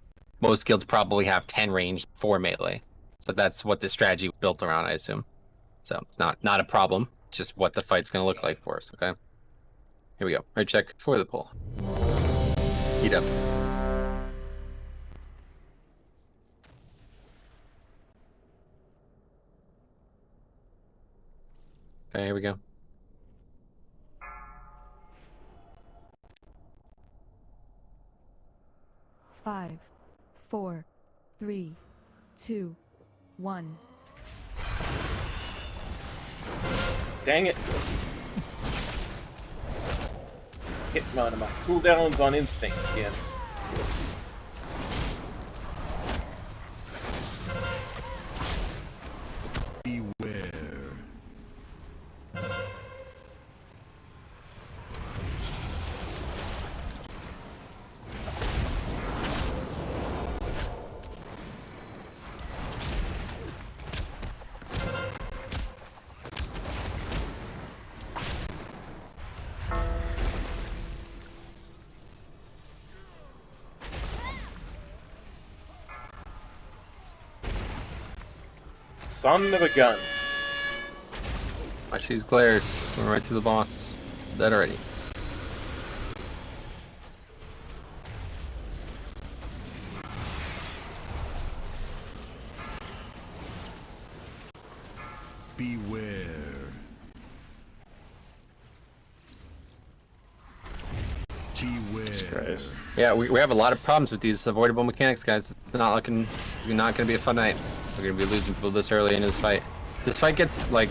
guilds probably have 10 range for melee. So that's what the strategy was built around, I assume. So it's not a problem. It's just what the fight's going to look like for us, okay? Here we go. Right check for the pull. Heat up. Okay, here we go. Five, 4, 3, 2, 1. Dang it. Hit one of my cooldowns on instinct again. Beware. Son of a gun. Watch these glares. We're right to the boss. Dead already. Beware. Beware. Yeah, we have a lot of problems with these avoidable mechanics, guys. It's not going to be a fun night. We're going to be losing people this early in this fight. This fight gets, like,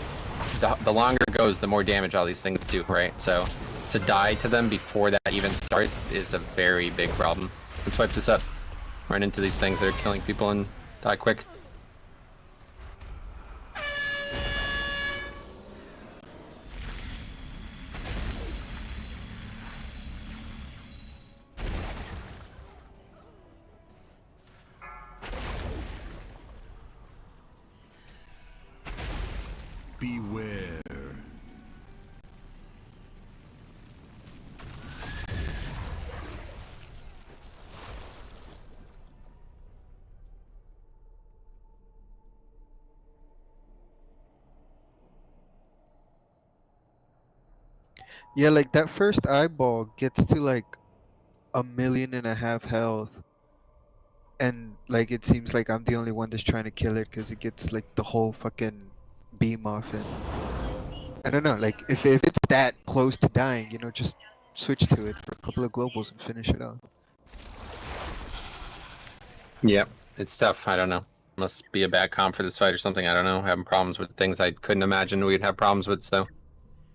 the longer it goes, the more damage all these things do, right? So to die to them before that even starts is a very big problem. Let's wipe this up. Run into these things that are killing people and die quick. Beware. Yeah, like that first eyeball gets to like 1.5 million health, and like it seems like I'm the only one that's trying to kill it because it gets like the whole fucking beam off it. I don't know, like if it's that close to dying, you know, just switch to it for a couple of globals and finish it off. Yep, it's tough. I don't know. Must be a bad comp for this fight or something. I don't know. Having problems with things I couldn't imagine we'd have problems with. So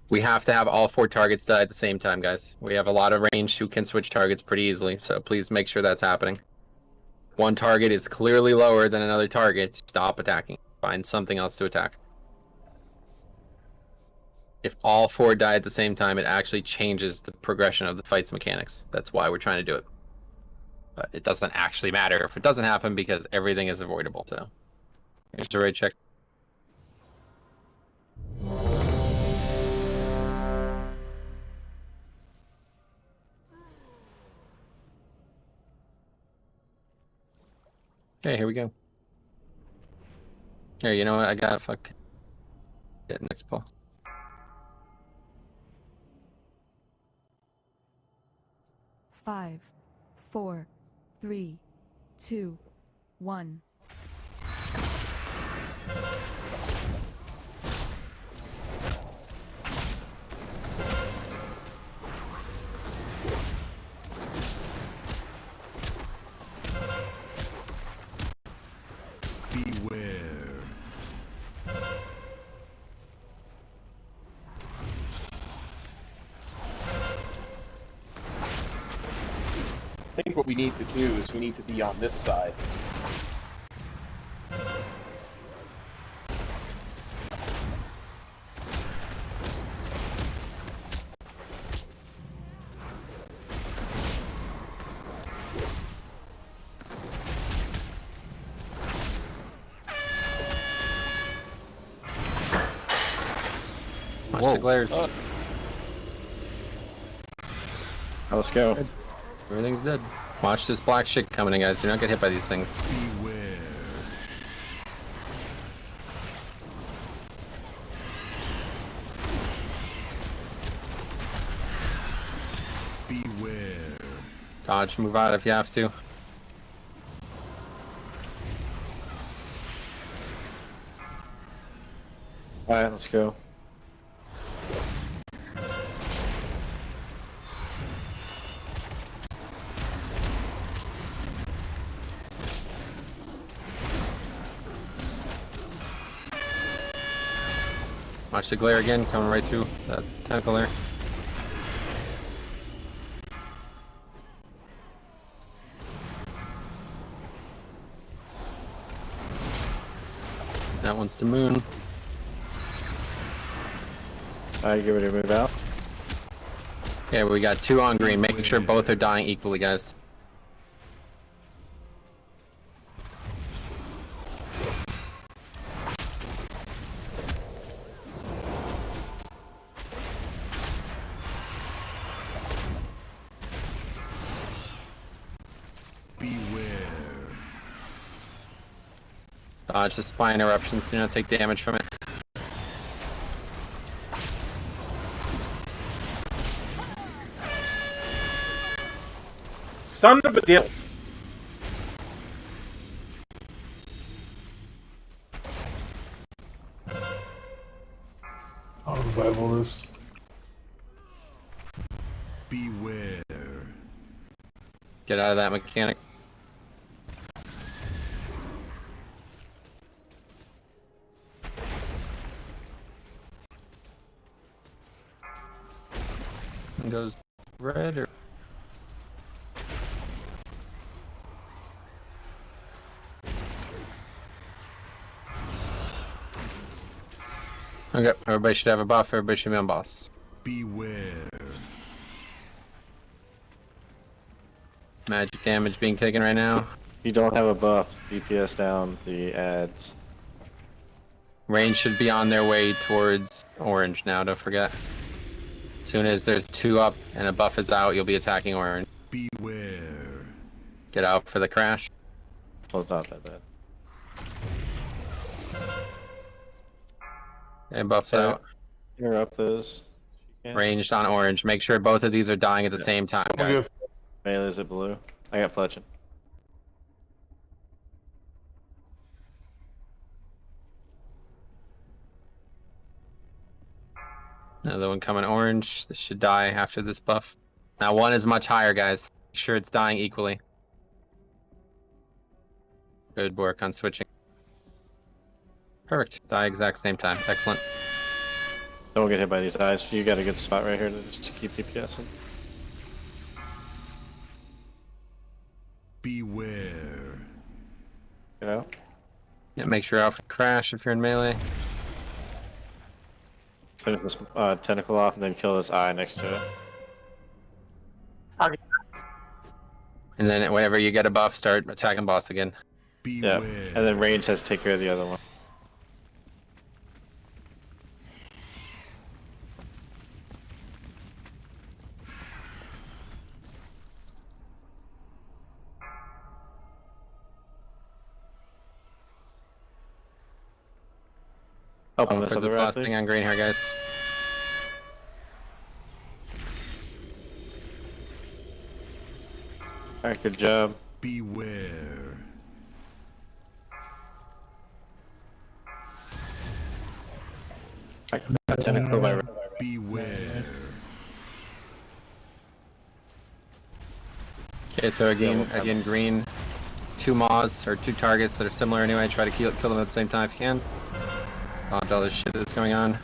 we have to have all 4 targets die at the same time, guys. We have a lot of range who can switch targets pretty easily. So please make sure that's happening. One target is clearly lower than another target. Stop attacking. Find something else to attack. If all 4 die at the same time, it actually changes the progression of the fight's mechanics. That's why we're trying to do it. But it doesn't actually matter if it doesn't happen because everything is avoidable. So here's the raid check. Okay, here we go. Here, you know what? I gotta get next ball. Five, 4, 3, 2, 1. Beware. I think what we need to do is we need to be on this side. Watch the glares. Let's go. Everything's dead. Watch this black shit coming in, guys. You're not gonna get hit by these things. Beware. Beware. Dodge, move out if you have to. Alright, let's go. Watch the glare again, coming right through that tentacle there. That one's to moon. Alright, get ready to move out. Okay, we got 2 on green, making sure both are dying equally, guys. Dodge the spine eruptions, do not take damage from it. Son of a dip. I'll revival this. Beware. Get out of that mechanic. Goes red or okay, everybody should have a buff, everybody should be on boss. Beware. Magic damage being taken right now. You don't have a buff. DPS down the ads. Range should be on their way towards orange now, don't forget. As soon as there's 2 up and a buff is out, you'll be attacking orange. Beware. Get out for the crash. Well, it's not that bad. And buffs Yeah. out. Interrupt those. Yeah. Ranged on orange. Make sure both of these are dying at the same time, guys. Melee's at blue. I got fletching. Another one coming orange. This should die after this buff. Now one is much higher, guys. Make sure it's dying equally. Good work on switching. Perfect. Die exact same time. Excellent. Don't get hit by these eyes. You got a good spot right here to just keep DPSing. Beware. Get out. Yeah, make sure out for crash if you're in melee. Finish this tentacle off and then kill this eye next to it. And then whenever you get a buff, start attacking boss again. Yeah, and then range has to take care of the other one. Help on this For other this rat, last please. thing on green here, guys. Alright, good job. Beware. Tentacle by rat. Beware. Okay, so again, green. Two maws, or two targets that are similar anyway. Try to kill them at the same time if you can. Dodge all this shit that's going on.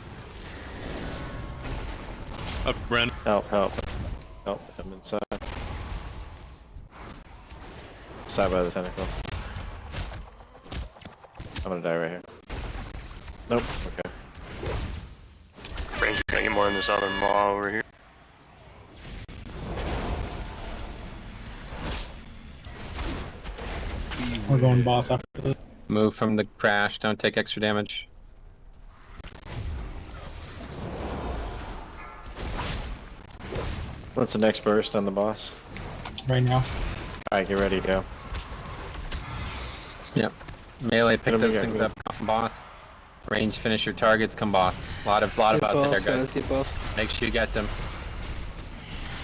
Up, Bren. Help, help. Help, I'm inside. Side by the tentacle. I'm gonna die right here. Nope, okay. Range gonna get more in this other maw over here. We're going boss after this. Move from the crash. Don't take extra damage. What's the next burst on the boss? Right now. Alright, get ready to go. Yep. Melee, pick What do we those got, things good? up. Come boss. Range, finish your targets. Come boss. A lot Get out boss, there, guys. guys, get boss. Make sure you get them.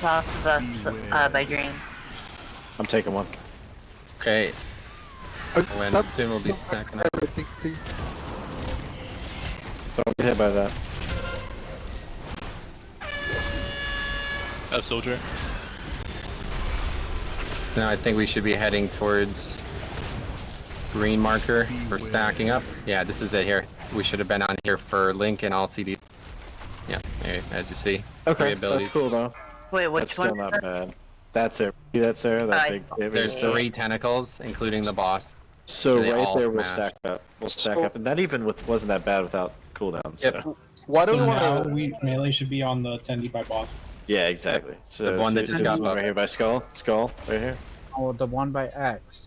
Boss by green. I'm taking one. Okay. When Stop soon we'll be stacking up. everything, please. Don't get hit by that. Up, soldier. Now I think we should be heading towards green marker for stacking up. Yeah, this is it here. We should have been on here for Link and all CD. Yeah, there, as you see. Okay, three abilities. that's cool though. Wait, which That's one? still not bad. That's it. See that, Sarah? That big There's 3 tentacles, including the boss. So They right all there, we'll smash. stack up. We'll stack up, and that even wasn't that bad without cooldowns. Yep. So. Why do we want to? Melee should be on the 10D by boss. Yeah, exactly. So The one that just this got one right buffed. here by Skull, right here. Oh, the one by X.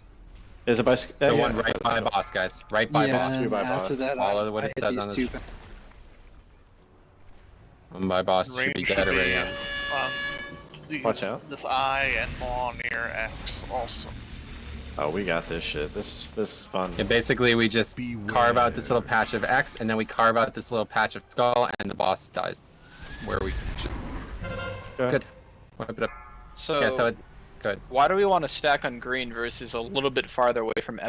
Is it by The one right by boss, guys. Right by Yeah, boss. and Two by after boss. that, Follow what I it hit says these on the two. One by boss should Range be should dead be already. Yeah. on these, Watch out. this eye and maw near X also. Oh, we got this shit. This is fun. Yeah, basically we just carve out this little patch of X, and then we carve out this little patch of Skull, and the boss dies. Where we should. Good. Wipe it up. So, Yeah, so it, good. why do we want to stack on green versus a little bit farther away from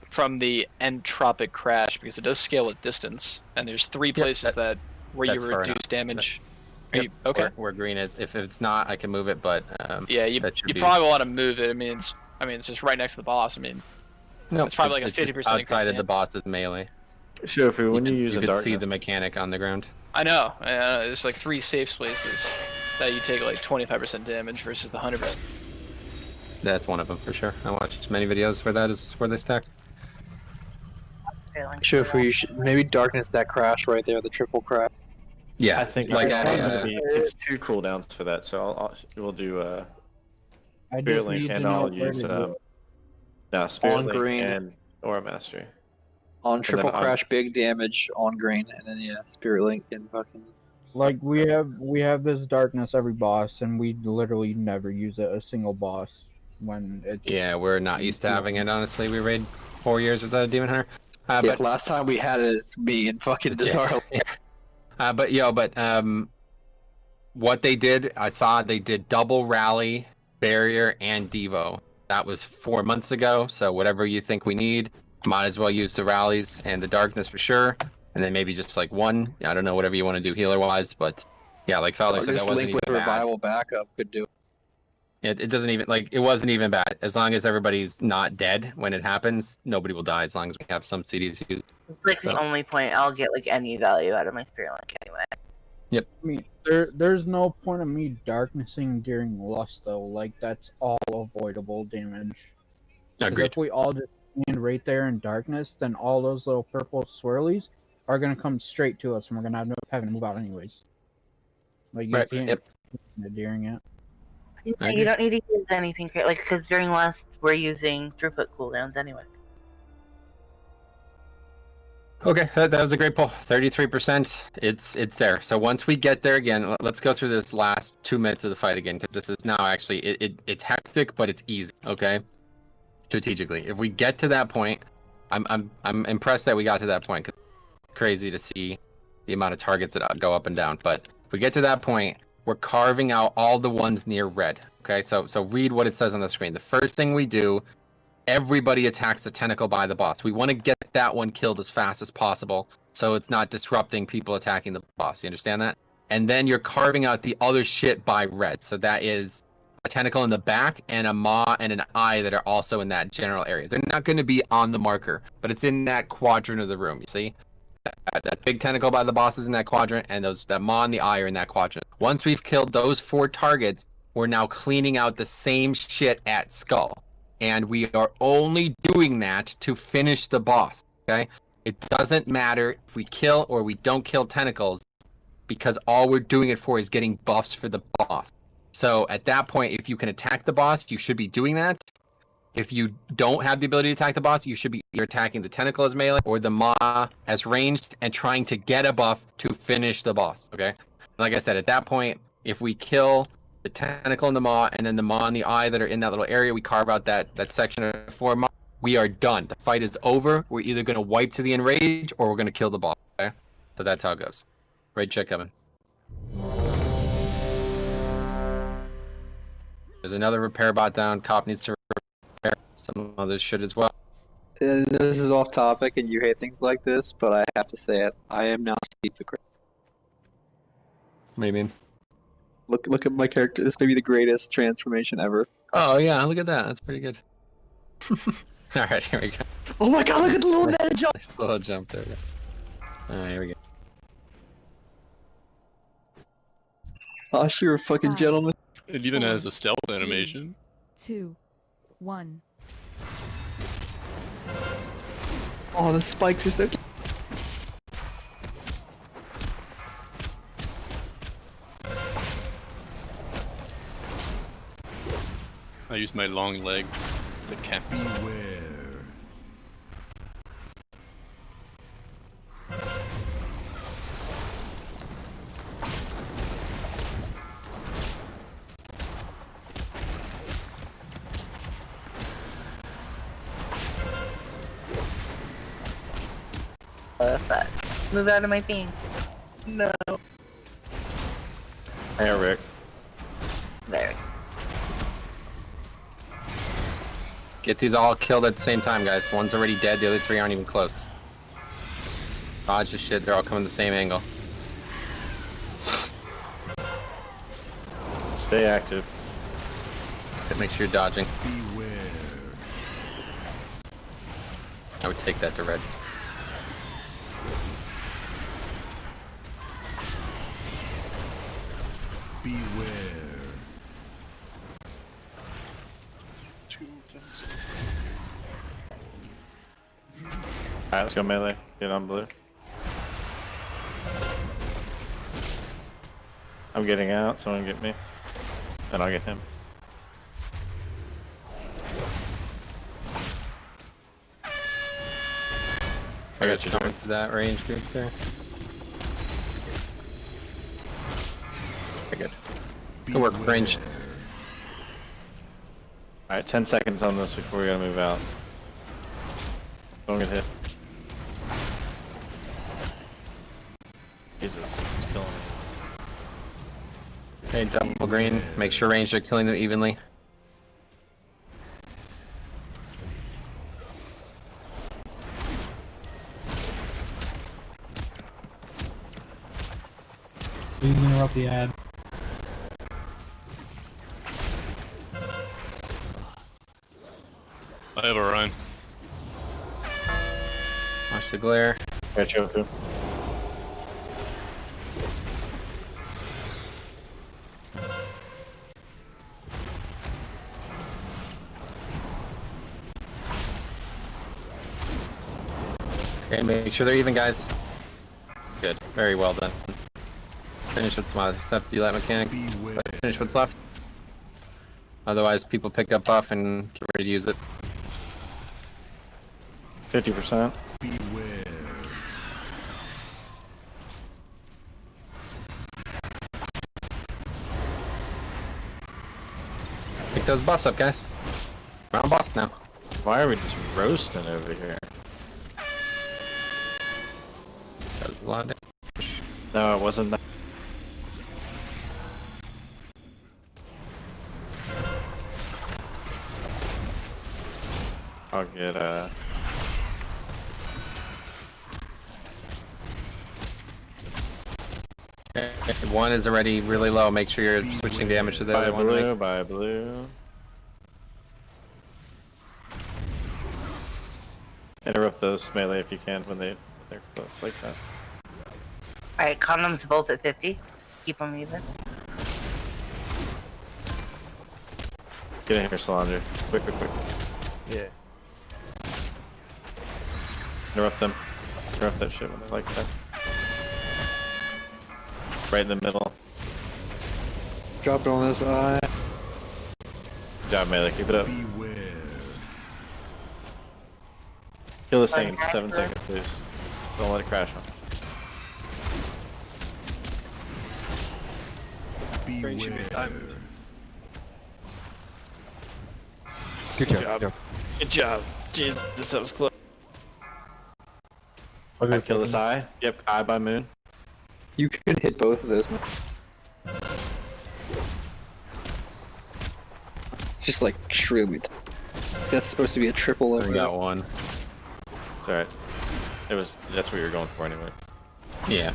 from the entropic crash, because it does scale at distance, and there's 3 places where you that's far reduce enough. damage. Are Yep, you, okay. Where green is. If it's not, I can move it, but Yeah, you that should be- probably want to move it. I mean, it's just right next to the boss. I mean, No, it's probably like a it's just 50% outside of the increase. boss's melee. Shofu, when you use you a can see darkness, the mechanic on the ground. I know. There's like 3 safe places that you take like 25% damage versus the 100%. That's one of them for sure. I watched many videos where that is where they stack. Sure, if we should maybe darkness that crash right there, the triple crash. Yeah, I think like it's 2 cooldowns for that, so we'll do I Spirit just Link need to and know I'll where use to go. Spirit On Link green. and Aura Mastery. On And triple then on- crash, big damage on green, and then yeah, Spirit Link and fucking. Like we have this darkness every boss, and we literally never use it a single boss when it's. Yeah, we're not used to having it. Honestly, we raid 4 years without a demon hunter. Yeah, But last time we had it, it's me and fucking Desaro. what they did, I saw they did double rally, barrier, and Devo. That was 4 months ago, so whatever you think we need, might as well use the rallies and the darkness for sure. And then maybe just like one, I don't know, whatever you want to do healer-wise, but yeah, like Fowler Or said, it just wasn't link with even bad. revival backup could do. It doesn't even, like, it wasn't even bad. As long as everybody's not dead when it happens, nobody will die as long as we have some CDs used. It's like the only point I'll get like any value out of my Spirit Link anyway. Yep. I mean, there's no point of me darknessing during Lust though. Like that's all avoidable damage. 'Cause Agreed. if we all just stand right there in darkness, then all those little purple swirlies are gonna come straight to us, and we're gonna have no having to move out anyways. Like you Right, can't yep. You during it. don't need to use anything like because during Lust we're using throughput cooldowns anyway. Okay, that was a great pull. 33%. It's there. So once we get there again, let's go through this last 2 minutes of the fight again, because this is now actually it's hectic, but it's easy. Okay, strategically, if we get to that point, I'm impressed that we got to that point. Cause it's crazy to see the amount of targets that go up and down. But if we get to that point, we're carving out all the ones near red. Okay, so read what it says on the screen. The first thing we do. Everybody attacks the tentacle by the boss. We want to get that one killed as fast as possible, so it's not disrupting people attacking the boss. You understand that? And then you're carving out the other shit by red. So that is a tentacle in the back and a maw and an eye that are also in that general area. They're not going to be on the marker, but it's in that quadrant of the room. You see? That big tentacle by the boss is in that quadrant, and that maw and the eye are in that quadrant. Once we've killed those 4 targets, we're now cleaning out the same shit at Skull. And we are only doing that to finish the boss, okay? It doesn't matter if we kill or we don't kill tentacles, because all we're doing it for is getting buffs for the boss. So at that point, if you can attack the boss, you should be doing that. If you don't have the ability to attack the boss, you should be either attacking the tentacle as melee or the maw as ranged and trying to get a buff to finish the boss, okay? Like I said, at that point, if we kill the tentacle and the maw, and then the maw and the eye that are in that little area, we carve out that section of 4 maw. We are done. The fight is over. We're either going to wipe to the enrage, or we're going to kill the boss. Okay, so that's how it goes. Raid check coming. There's another repair bot down. Cop needs to repair some other shit as well. This is off topic, and you hate things like this, but I have to say it. I am now Steve the Great. What do you mean? Look at my character. This may be the greatest transformation ever. Oh yeah, look at that. That's pretty good. All right, here we go. Oh my god, look at the little meta jump! Nice little jump there. All right, here we go. Oh, you're a fucking gentleman. It even has a stealth animation. 2, 1. Oh, the spikes are so cute. I use my long leg to catch. Beware. Fuck. Move out of my thing. No. Hey, Rick. There. Get these all killed at the same time, guys. One's already dead, the other 3 aren't even close. Dodge the shit, they're all coming the same angle. Stay active. Make sure you're dodging. Beware. I would take that to red. Beware. Alright, let's go melee. Get on blue. I'm getting out, someone get me. Then I'll get him. I got you going to that range group there. Very good. Good work, range. Alright, 10 seconds on this before we gotta move out. Don't get hit. Jesus, it's killing me. Okay, double green. Make sure ranged are killing them evenly. Please interrupt the ad. I have a Rhine. Watch the glare. Got you, too. Okay, make sure they're even, guys. Good. Very well done. Finish with some steps, do that mechanic. Finish what's left. Otherwise, people pick up buff and get ready to use it. 50%. Beware. Pick those buffs up, guys. We're on boss now. Why are we just roasting over here? That was a lot of damage. No, it wasn't that. I'll get Okay, if one is already really low, make sure you're switching damage to the Buy other one. blue, Like, buy blue. Interrupt those melee if you can when they're close like that. Alright, condoms both at 50. Keep them even. Get in here, Solandra. Quick, quick, quick. Yeah. Interrupt them. Interrupt that shit when they like that. Right in the middle. Drop it on this eye. Good job, melee. Keep it up. Beware. Kill this thing in 7 seconds, please. Don't let it crash on. Beware. Good job. Good job. Jesus, that was close. Okay, kill this eye. Yep, eye by moon. You can hit both of those. Just like extremely. That's supposed to be a triple. we got one. It's alright. That's what you were going for anyway. Yeah.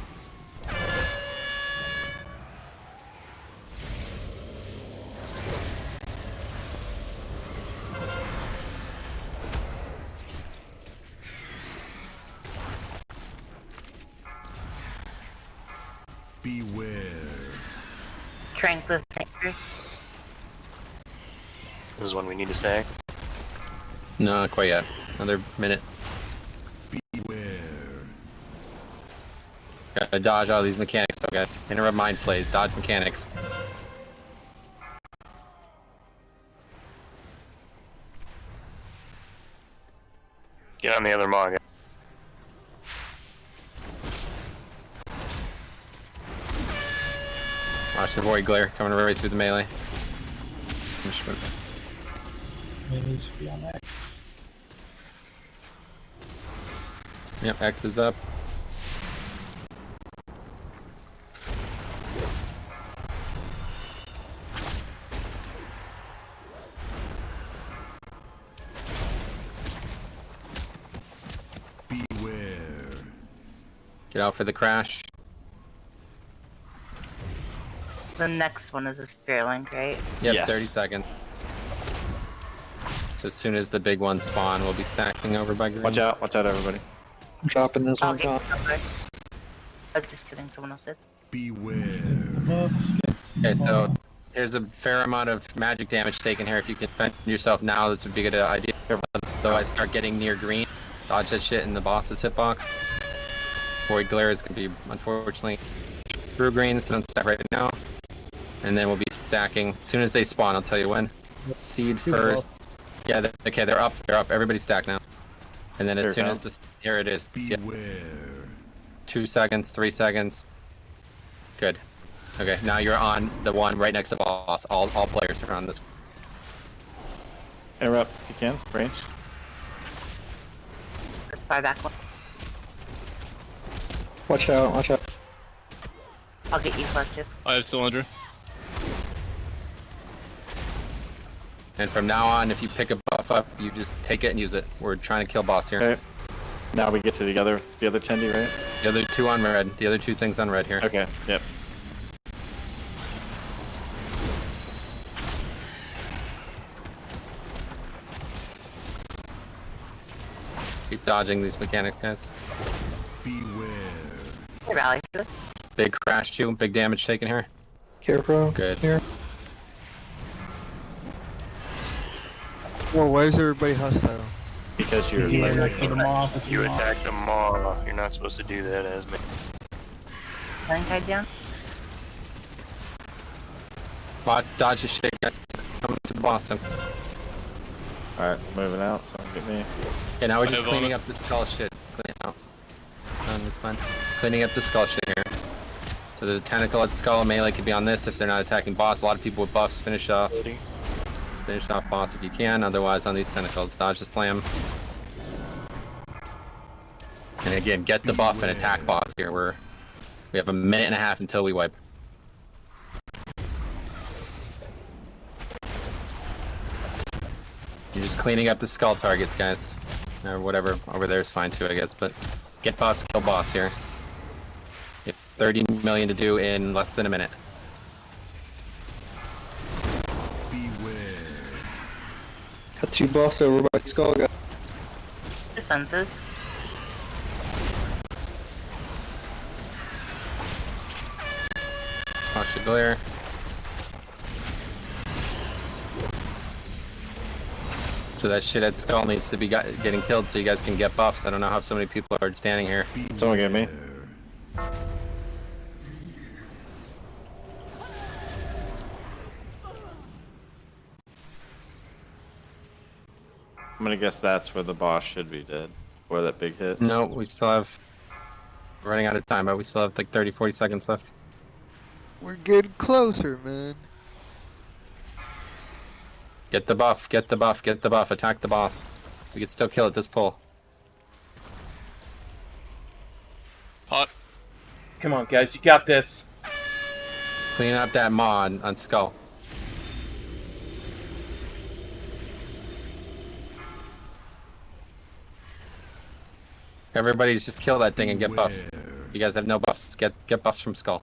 Beware. Tranquil Sanctuary. This is when we need to stay. No, not quite yet. Another minute. Beware. Gotta dodge all these mechanics, though, guys. Interrupt mind flays, dodge mechanics. Get on the other Mog. Watch the void glare coming right through the melee. Melee's should be on X. Yep, X is up. Beware. Get out for the crash. The next one is a Spirit Link, right? Yep, Yes. 30 seconds. So as soon as the big ones spawn, we'll be stacking over by green. Watch out, everybody. I'm dropping this one. Okay, okay. I'm just kidding, someone else did. Beware. Okay, so there's a fair amount of magic damage taken here. If you can defend yourself now, this would be a good idea. Otherwise, start getting near green. Dodge that shit in the boss's hitbox. Void glare is gonna be, unfortunately, through greens. Don't stack right now. And then we'll be stacking as soon as they spawn. I'll tell you when. Seed first. Yeah, okay, they're up. They're up. Everybody stack now. And then as soon as this, here it is. Beware. 2 seconds, 3 seconds. Good. Okay, now you're on the one right next to the boss. All players are on this. Interrupt if you can. Range. Let's buy back one. Watch out, watch out. I'll get you collected. I have cylinder. And from now on, if you pick a buff up, you just take it and use it. We're trying to kill boss here. Okay. Now we get to the other tendy, right? The other two on red. The other two things on red here. Okay. Yep. Keep dodging these mechanics, guys. Beware. Hey, rally. Big crash too. Big damage taken here. Scarecrow. Good. Here. Whoa, why is everybody hostile? Because you're Yeah, like, take them off. Take You them off. attacked the maw. You're not supposed to do that as me. Line tied down. Dodge the shit, guys. Come to Boston. Alright, moving out, so get me. Okay, now we're I just have cleaning all up the skull shit. Clean it out. It's fine. Cleaning up the skull shit here. So there's a tentacle at skull. Melee could be on this if they're not attacking boss. A lot of people with buffs finish off boss if you can. Otherwise, on these tentacles, dodge the slam. And again, get the buff and attack boss here. We have a minute and a half until we wipe. You're just cleaning up the skull targets, guys. Or whatever over there is fine too, I guess. But get buffs, kill boss here. You have 30 million to do in less than a minute. Got two buffs over by skull, guys. Defenses. Watch the glare. So that shit at skull needs to be getting killed so you guys can get buffs. I don't know how so many people are standing here. Someone get me. I'm gonna guess that's where the boss should be dead. Where that big hit. No, we still have... We're running out of time, but we still have like 30-40 seconds left. We're getting closer, man. Get the buff, get the buff, get the buff. Attack the boss. We can still kill at this pull. Hot. Come on, guys, you got this. Clean up that maw on skull. Everybody's just kill that thing and get buffs. You guys have no buffs. Get buffs from skull.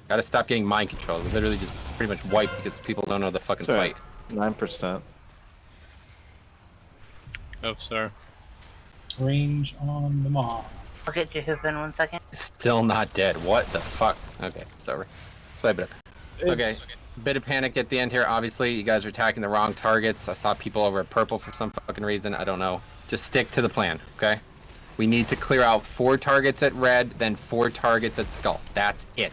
Gotta stop getting mind control. We literally just pretty much wipe because people don't know the fucking Sorry. fight. 9%. Oh, sorry. Range on the maw. I'll get you hoop in 1 second. Still not dead. What the fuck? Okay, it's over. Swipe it up. Okay. Bit of panic at the end here. Obviously, you guys are attacking the wrong targets. I saw people over at purple for some fucking reason. I don't know. Just stick to the plan, okay? We need to clear out 4 targets at red, then 4 targets at skull. That's it.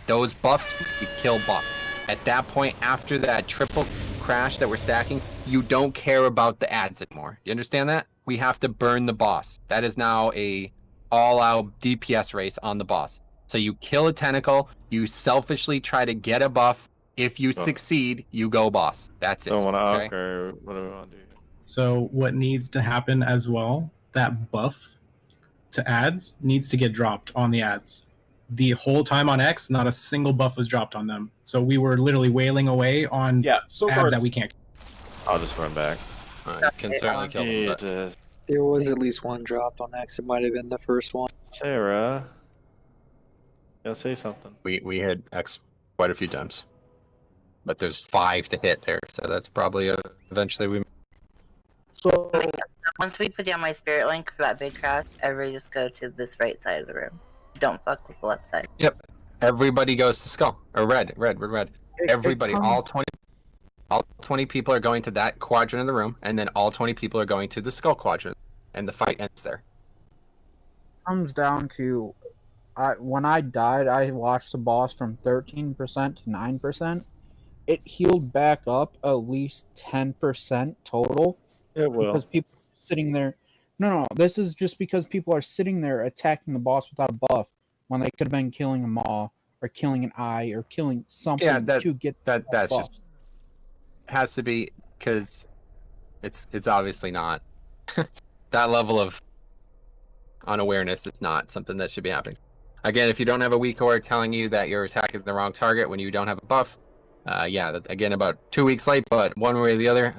Those buffs, we kill buff. At that point, after that triple crash that we're stacking, you don't care about the ads anymore. You understand that? We have to burn the boss. That is now a all-out DPS race on the boss. So you kill a tentacle, you selfishly try to get a buff. If you succeed, you go boss. That's it. Don't want to okay? arc or what do we want to do? So what needs to happen as well, that buff to ads needs to get dropped on the ads. The whole time on X, not a single buff was dropped on them. So we were literally wailing away on ads that we can't. I'll just run back. Can certainly kill them. Jesus. There was at least one dropped on X. It might have been the first one. Sarah. Gotta say something. We hit X quite a few times. But there's 5 to hit there, so that's probably eventually we... So once we put down my spirit link for that big crash, everybody just go to this right side of the room. Don't fuck with the left side. Yep. Everybody goes to skull. Or red. Everybody, all 20 people are going to that quadrant of the room, and then all 20 people are going to the skull quadrant, and the fight ends there. Comes down to, when I died, I watched the boss from 13% to 9%. It healed back up at least 10% total. It will. Because people are sitting there. No, this is just because people are sitting there attacking the boss without a buff when they could have been killing a maw or killing an eye or killing something to get that's buff. just has to be because it's obviously not that level of unawareness. It's not something that should be happening. Again, if you don't have a weak core telling you that you're attacking the wrong target when you don't have a buff, Yeah, again, about 2 weeks late, but one way or the other,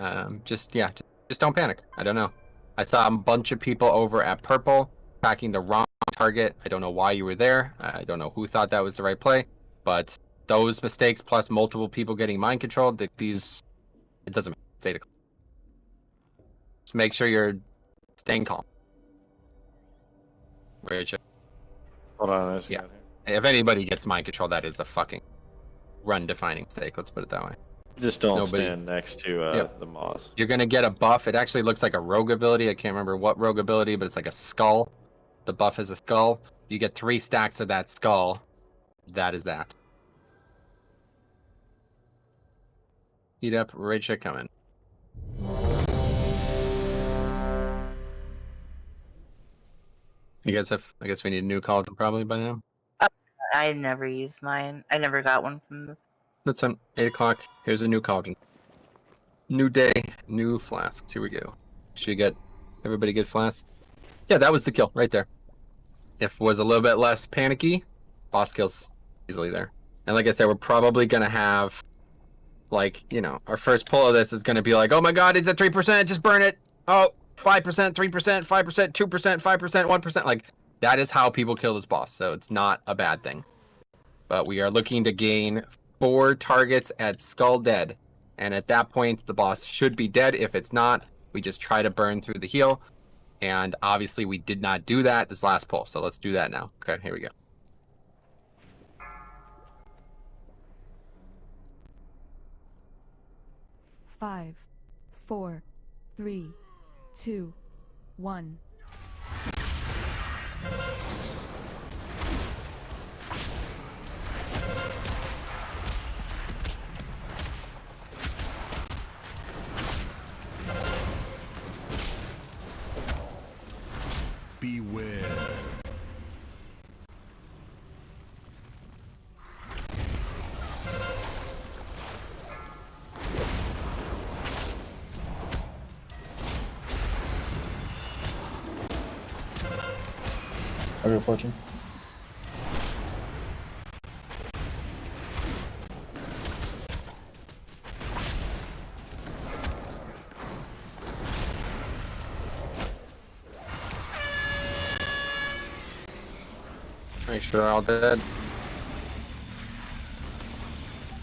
just don't panic. I don't know. I saw a bunch of people over at Purple tracking the wrong target. I don't know why you were there. I don't know who thought that was the right play, but those mistakes plus multiple people getting mind controlled, it doesn't matter. It's 8 o'clock. Just make sure you're staying calm. Rachel. Hold on. Yeah. If anybody gets mind control, that is a fucking run-defining mistake. Let's put it that way. Just don't stand next to the moss. You're gonna get a buff. It actually looks like a rogue ability. I can't remember what rogue ability, but it's like a skull. The buff is a skull. You get 3 stacks of that skull. That is that. Heat up, raid check coming. You guys have, I guess we need a new cauldron probably by now. I never used mine. I never got one from the... That's on 8 o'clock. Here's a new cauldron. New day, new flasks. Here we go. Should get everybody get flasks? Yeah, that was the kill right there. If it was a little bit less panicky, boss kills easily there. And like I said, we're probably gonna have, like, you know, our first pull of this is gonna be like, oh my god, it's at 3%, just burn it. Oh, 5%, 3%, 5%, 2%, 5%, 1%. Like, that is how people kill this boss, so it's not a bad thing. But we are looking to gain 4 targets at Skull Dead. And at that point, the boss should be dead. If it's not, we just try to burn through the heal. And obviously, we did not do that this last pull, so let's do that now. Okay, here we go. Five, 4, 3, 2, 1. Beware. Have your fortune. Make sure they're all dead.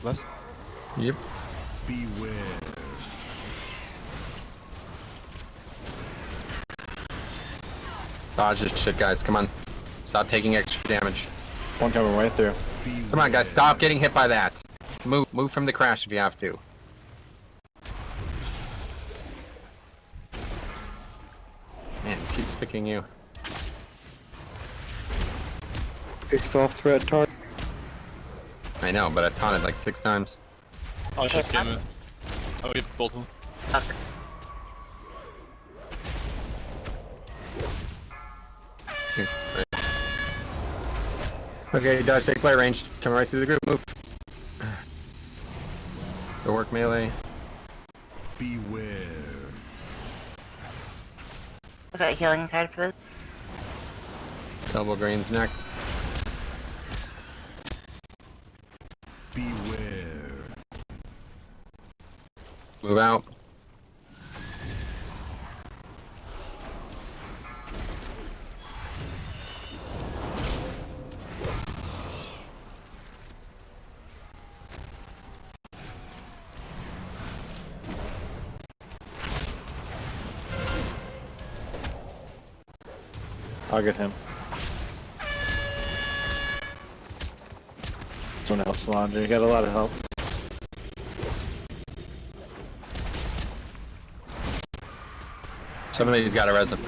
Blessed? Yep. Beware. Dodge this shit, guys. Come on. Stop taking extra damage. One coming right through. Come on, guys. Stop getting hit by that. Move from the crash if you have to. Man, it keeps picking you. Picks off threat target. I know, but I taunted like 6 times. I'll just get it. I'll get both of them. Okay, dodge, take play range. Come right through the group. Move. Go work melee. Beware. Okay, healing tide for this. Double greens next. Beware. Move out. I'll get him. Someone help Solandra. You got a lot of help. Somebody's got a resin.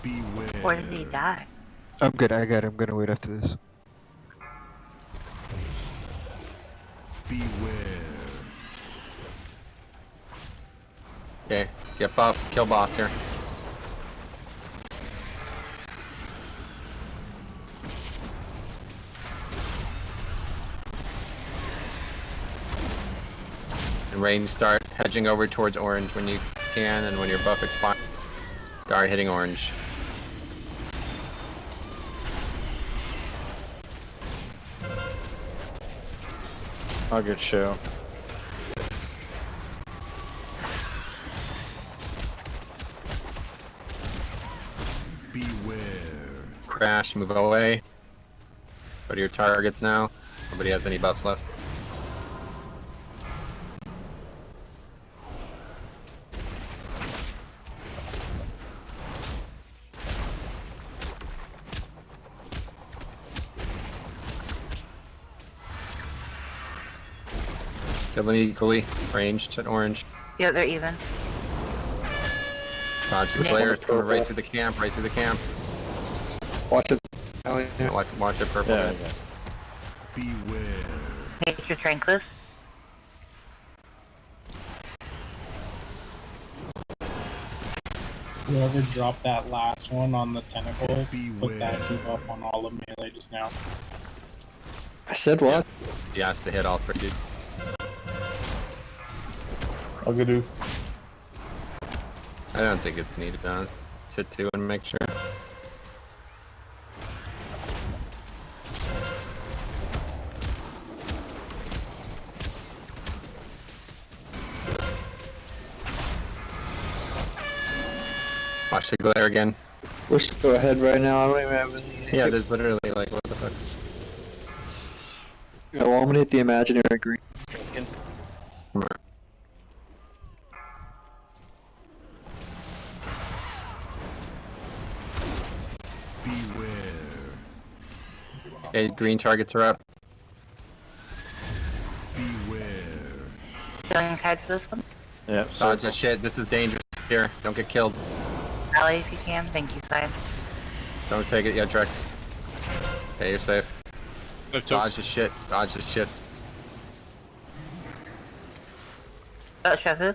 Beware. Or did he die? I'm good, I got it. I'm gonna wait after this. Beware. Okay, get buff, kill boss here. And range, start hedging over towards orange when you can, and when your buff expires, start hitting orange. I'll get show. Beware. Crash, move away. Go to your targets now. Nobody has any buffs left. Killing equally. Ranged and orange. Yeah, they're even. Dodge the glare. It's coming right through the camp. Right through the camp. Watch it. Watch it, purple. Yeah, guys. Beware. Nature Tranquilus. Whoever dropped that last one on the tentacle, put that Beware. debuff on all of melee just now. I said what? He has to hit all three, dude. I'll go do. I don't think it's needed, to hit two and make sure. Watch the glare again. We're just go ahead right now. I don't even have any. Yeah, there's literally like, what the fuck? Yeah, well, I'm gonna hit the imaginary green. Smart. Beware. Okay, green targets are up. Beware. Feeling tied for this one? Yep. Dodge that shit. This is dangerous here. Don't get killed. Ally if you can. Thank you, Side. Don't take it yet, Drek. Okay, you're safe. Dodge the shit. Dodge the shit. Shafu.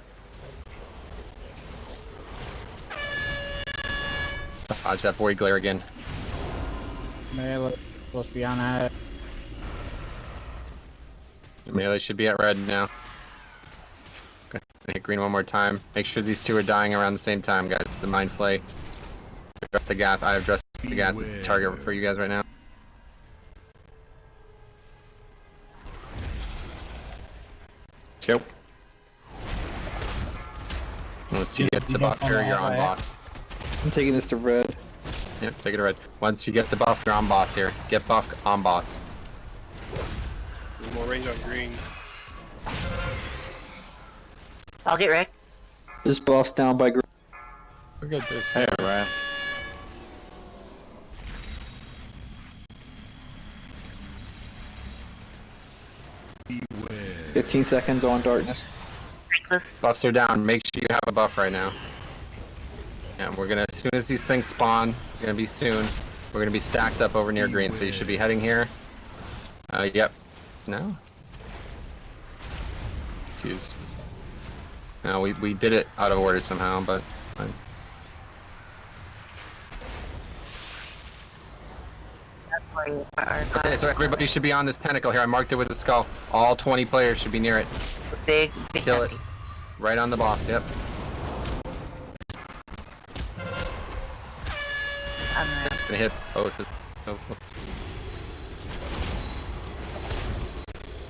Dodge that void glare again. Melee supposed to be on that. Melee should be at red now. Okay, hit green one more time. Make sure these two are dying around the same time, guys. It's the mind flay. Address the gap. I have addressed the gap. This is the target for you guys right now. Let's go. Once you get the buff here, you're on boss. I'm taking this to red. Yep, take it to red. Once you get the buff, you're on boss here. Get buffed on boss. There's more range on green. I'll get Rick. This buff's down by green. We're good, dude. Hey, Ryan. Beware. 15 seconds on darkness. Buffs are down. Make sure you have a buff right now. Yeah, we're gonna, as soon as these things spawn, it's gonna be soon, we're gonna be stacked up over near green, so you should be heading here. Yep. It's now? Confused. No, we did it out of order somehow, but fine. Okay, so everybody should be on this tentacle here. I marked it with a skull. All 20 players should be near it. Big Kill it. Right on the boss, yep. Gonna hit both.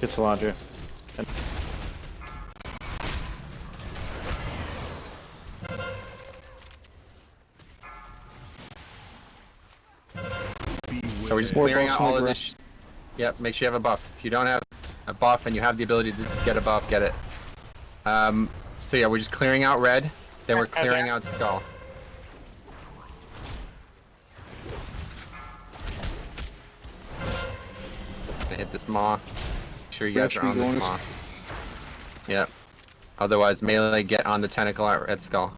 Get Solandra. So we're just clearing out all of this. Yep, make sure you have a buff. If you don't have a buff and you have the ability to get a buff, get it. So yeah, we're just clearing out red, then we're clearing out skull. Gonna hit this maw. Make sure you guys are on this maw. Yep. Otherwise, melee get on the tentacle at red skull.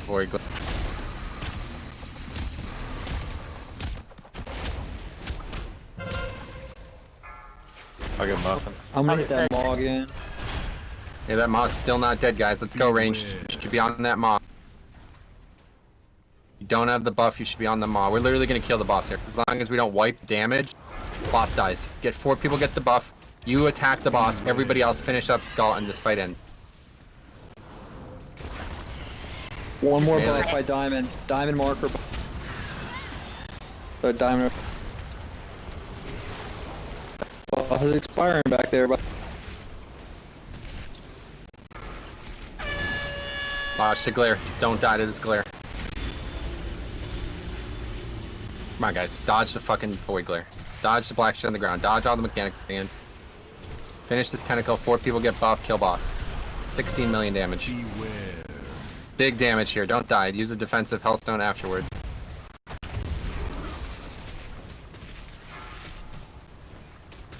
Void glare. I'll get muffin. I'm gonna hit that maw again. Yeah, that maw's still not dead, guys. Let's go, ranged. You should be on that maw. You don't have the buff, you should be on the maw. We're literally gonna kill the boss here. As long as we don't wipe damage, boss dies. Get 4 people, get the buff. You attack the boss, everybody else finish up skull, and this fight ends. One more buff by Diamond. Diamond marker. The diamond. Buff is expiring back there, but. Watch the glare. Don't die to this glare. Come on, guys. Dodge the fucking void glare. Dodge the black shit on the ground. Dodge all the mechanics at the end. Finish this tentacle. 4 people get buff. Kill boss. 16 million damage. Beware. Big damage here. Don't die. Use a defensive Hellstone afterwards.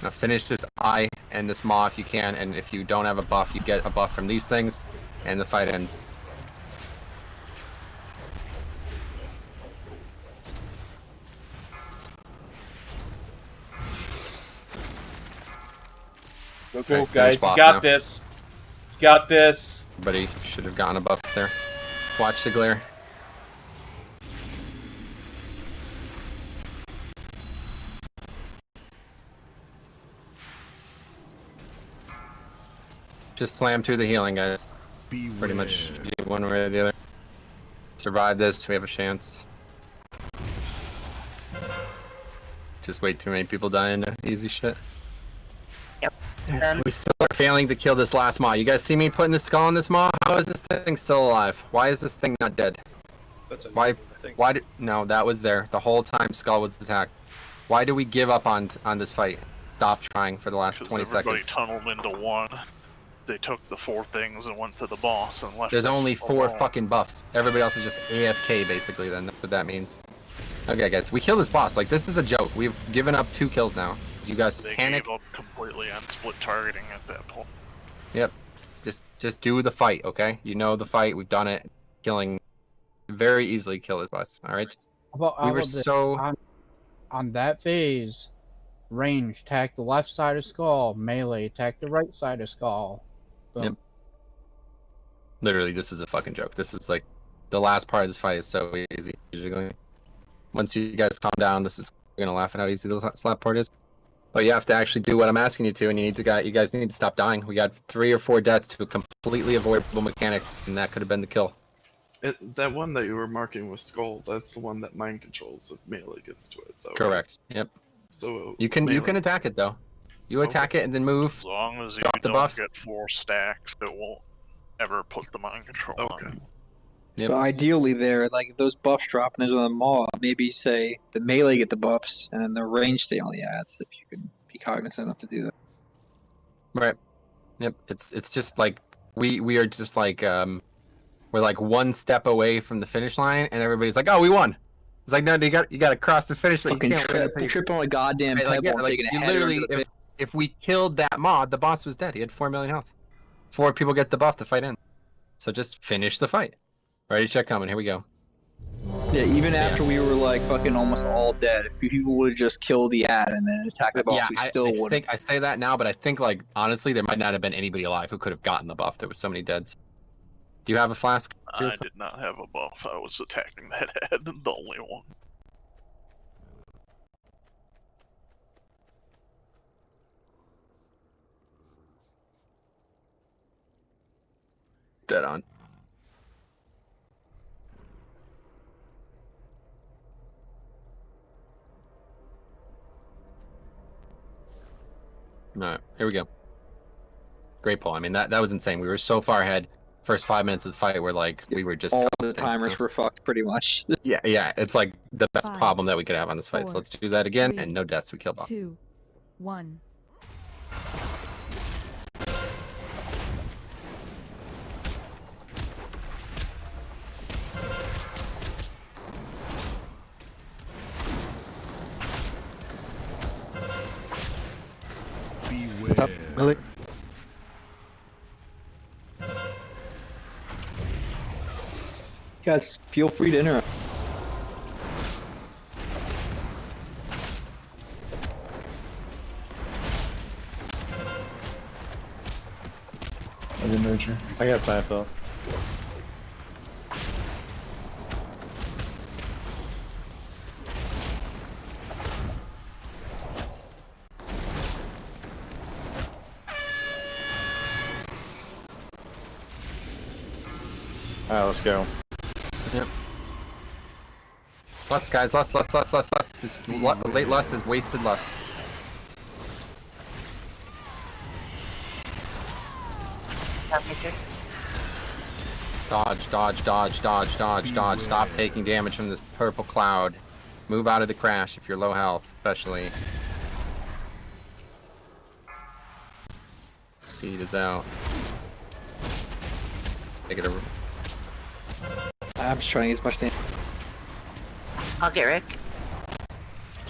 Now finish this eye and this maw if you can, and if you don't have a buff, you get a buff from these things, and the fight ends. Go, go, Okay, guys. finish You boss got now. this. You got this. Everybody should have gotten a buff there. Watch the glare. Just slam through the healing, guys. Beware. Pretty much do one way or the other. Survive this, we have a chance. Just wait too many people die into easy shit. Yep. We still are failing to kill this last maw. You guys see me putting the skull on this maw? How is this thing still alive? Why is this thing not dead? That's a Why? Why did? No, that was there the whole time. Skull was attacked. Why do we give up on this fight? Stop trying for the last 20 everybody seconds. tunneled into one. They took the 4 things and went to the boss and left. There's us only 4 alone. fucking buffs. Everybody else is just AFK basically. Then that's what that means. Okay, guys, we kill this boss. Like this is a joke. We've given up 2 kills now. You guys They panic. gave up completely on split targeting at that point. Yep. Just do the fight, okay? You know the fight. We've done it. Killing very easily kill this boss. All right. We were so on that phase. Range, attack the left side of skull. Melee, attack the right side of skull. Boom. Yep. Literally, this is a fucking joke. This is like the last part of this fight is so easy. Usually, once you guys calm down, this is you're gonna laugh at how easy the slap part is. But you have to actually do what I'm asking you to, and you guys need to stop dying. We got 3 or 4 deaths to a completely avoidable mechanic, and that could have been the kill. That one that you were marking with skull, that's the one that mind controls if melee gets to it, though. Correct. Yep. So you can attack it though. You attack it and then move. As long as you drop the don't buff. get 4 stacks, it won't ever put the mind control on. But ideally, there, like if those buffs drop and there's on the maw, maybe say the melee get the buffs and then the range stay on the ads. If you can be cognizant enough to do that. Right. Yep. It's just like we are just like we're like 1 step away from the finish line, and everybody's like, "Oh, we won." It's like, no, you got to cross the finish line. You Fucking can't win. trip on a goddamn Right, pebble like, yeah, and like, taking a you header literally, into the pit. if we killed that mod, the boss was dead. He had 4 million health. 4 people get the buff to fight in. So just finish the fight. Ready, check coming. Here we go. Yeah, even after we were like fucking almost all dead, if people would have just killed the ad and then attacked the boss, Yeah, we still would. I say that now, but I think like honestly, there might not have been anybody alive who could have gotten the buff. There was so many deads. Do you have a flask? I did not have a buff. I was attacking that head, the only one. Dead on. Alright, here we go. Great pull. I mean, that was insane. We were so far ahead. First 5 minutes of the fight, we're like, we were just... All the timers were fucked pretty much. Yeah, it's like the best 5, problem that we could have on this fight. So 4, let's do that again, 3, and no deaths. We kill boss. 2, 1. Beware. Stop, melee. Guys, feel free to interrupt. I didn't nurture. I got time, Phil. Alright, let's go. Yep. Lust, guys, lust. This late lust is wasted lust. Dodge. Stop taking damage from this purple cloud. Move out of the crash if you're low health, especially. Speed is out. Take it over. I'm just trying to get as much damage. I'll get Rick.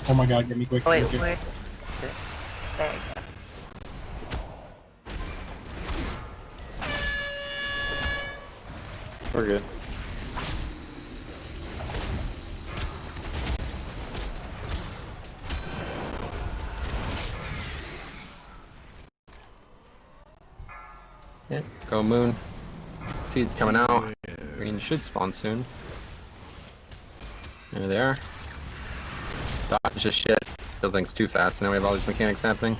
Oh my god, get me quick. Wait, quick. wait. There you go. We're good. Yeah, go moon. Seeds coming out. Green should spawn soon. There they are. Dodge this shit. Still thinks too fast. Now we have all these mechanics happening.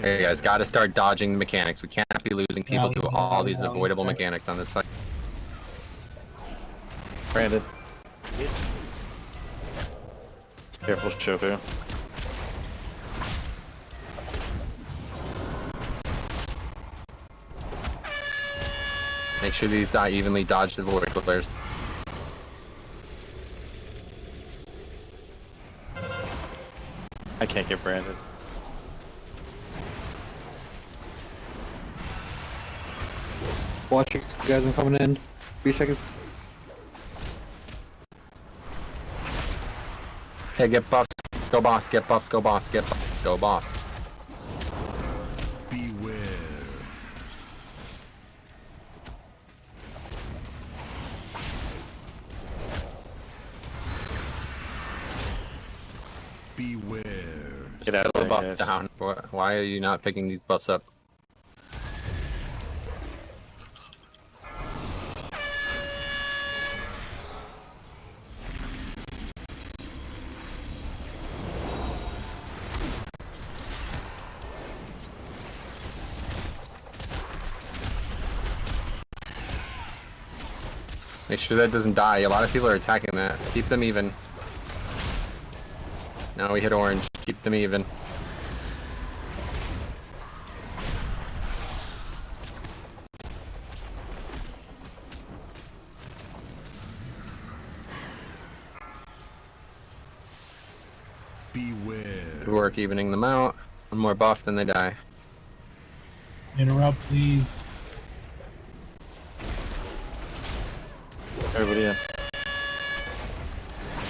Hey guys, gotta start dodging the mechanics. We can't be losing people to all these avoidable mechanics on this fight. Brandon. Careful, Shofu. Make sure these die evenly dodge the void players. I can't get Brandon. Watch it, guys, I'm coming in. 3 seconds. Okay, get buffs. Go boss, get buffs, go boss, get buffs. Go boss. Beware. Beware. Get out of there, Buffs guys. down. Why are you not picking these buffs up? Make sure that doesn't die. A lot of people are attacking that. Keep them even. Now we hit orange. Keep them even. Beware. Good work evening them out. One more buff, then they die. Interrupt, please. Everybody in.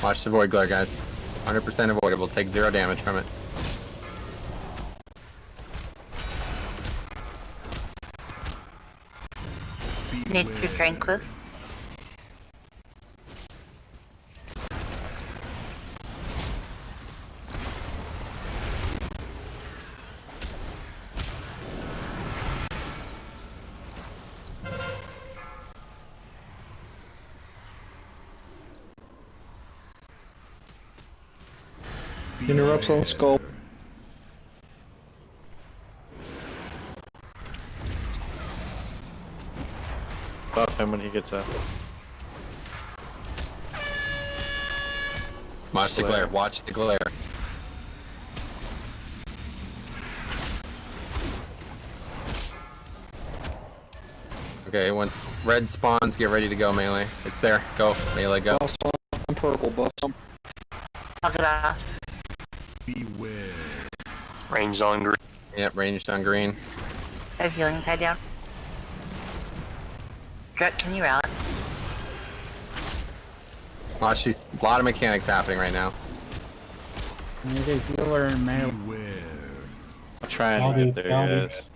Watch the void glare, guys. 100% avoidable. Take 0 damage from it. Nature Tranquilus. Interrupts on skull. Buff him when he gets up. Watch the glare. Watch the glare. Okay, once red spawns, get ready to go, melee. It's there. Go, melee, go. Buffs on purple, buffs on. Knock it off. Beware. Ranged on green. Yep, ranged on green. I have healing tied down. Drek, can you rally? Watch these. A lot of mechanics happening right now. Need a healer in melee. Beware. I'm trying to get there, guys.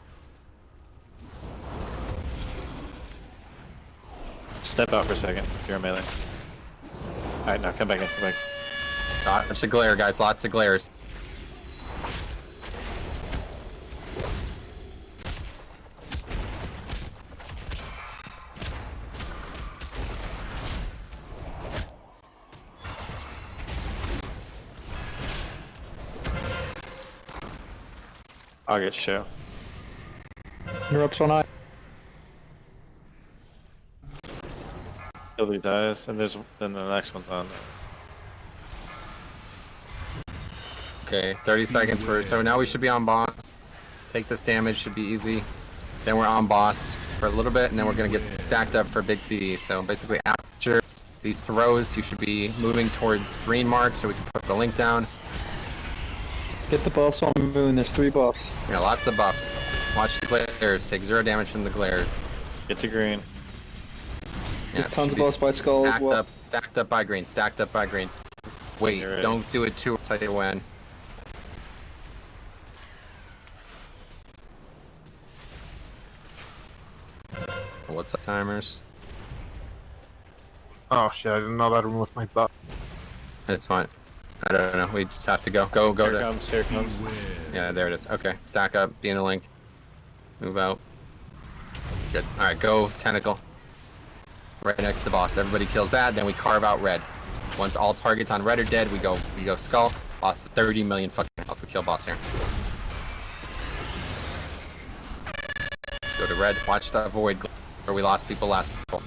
Step out for a second if you're a melee. Alright, now come back in, come back. Watch the glare, guys. Lots of glares. I'll get show. Interrupts on eye. Kill kill these guys, and then the next one's on. Okay, 30 seconds for. So now we should be on boss. Take this damage, should be easy. Then we're on boss for a little bit, and then we're gonna get stacked up for a big CD. So basically, after these throws, you should be moving towards green mark, so we can put the link down. Get the buffs on Moon. There's 3 buffs. Yeah, lots of buffs. Watch the glares. Take 0 damage from the glare. Get to green. There's tons of buffs by Skull as well. Stacked up by green. Stacked up by green. Wait, don't do it too. I'll tell you when. What's up, timers? Oh shit, I didn't know that removed my butt. It's fine. I don't know. We just have to go. Go. Here it comes. Here it comes. Yeah, there it is. Okay. Stack up. Be in a link. Move out. Good. Alright, go tentacle. Right next to the boss. Everybody kills that, then we carve out red. Once all targets on red are dead, we go skull. Boss is 30 million fucking health. We kill boss here. Go to red. Watch the void where we lost people last people.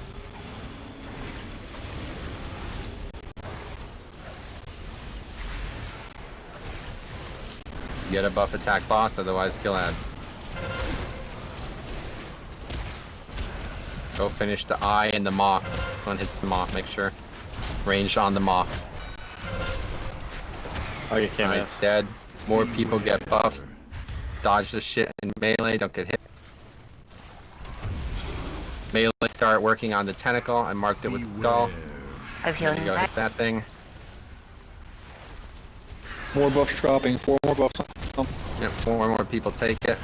Get a buff attack boss, otherwise kill ads. Go finish the eye and the maw. One hits the maw, make sure. Range on the maw. Oh, you can't Eye's miss. dead. More people get buffs. Dodge the shit in melee, don't get hit. Melee start working on the tentacle. I marked it with the skull. I'm There healing you go, back. hit that thing. More buffs dropping. 4 more buffs. Yep, 4 more people take it.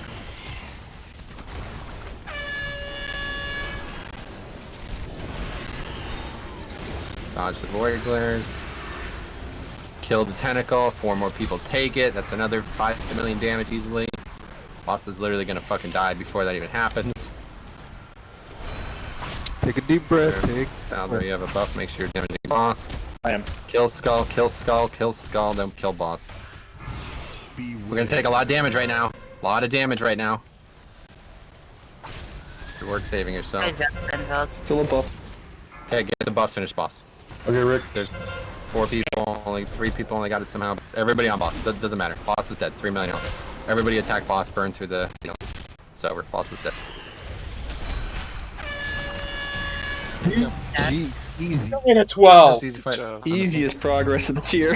Dodge the void glares. Kill the tentacle. 4 more people take it. That's another 5 million damage easily. Boss is literally gonna fucking die before that even happens. Take a deep breath. Take. Now that you have a buff, make sure you're damaging boss. I am. Kill skull, kill skull, kill skull, then kill boss. We're gonna take a lot of damage right now. A lot of damage right now. Good work saving yourself. Still a buff. Okay, get the boss, finish boss. Okay, Rick. There's 4 people, only 3 people only got it somehow. Everybody on boss. Doesn't matter. Boss is dead. 3 million health. Everybody attack boss, burn through the. It's over. Boss is dead. Easy. In a 12. Easy fight. Easiest progress of the tier.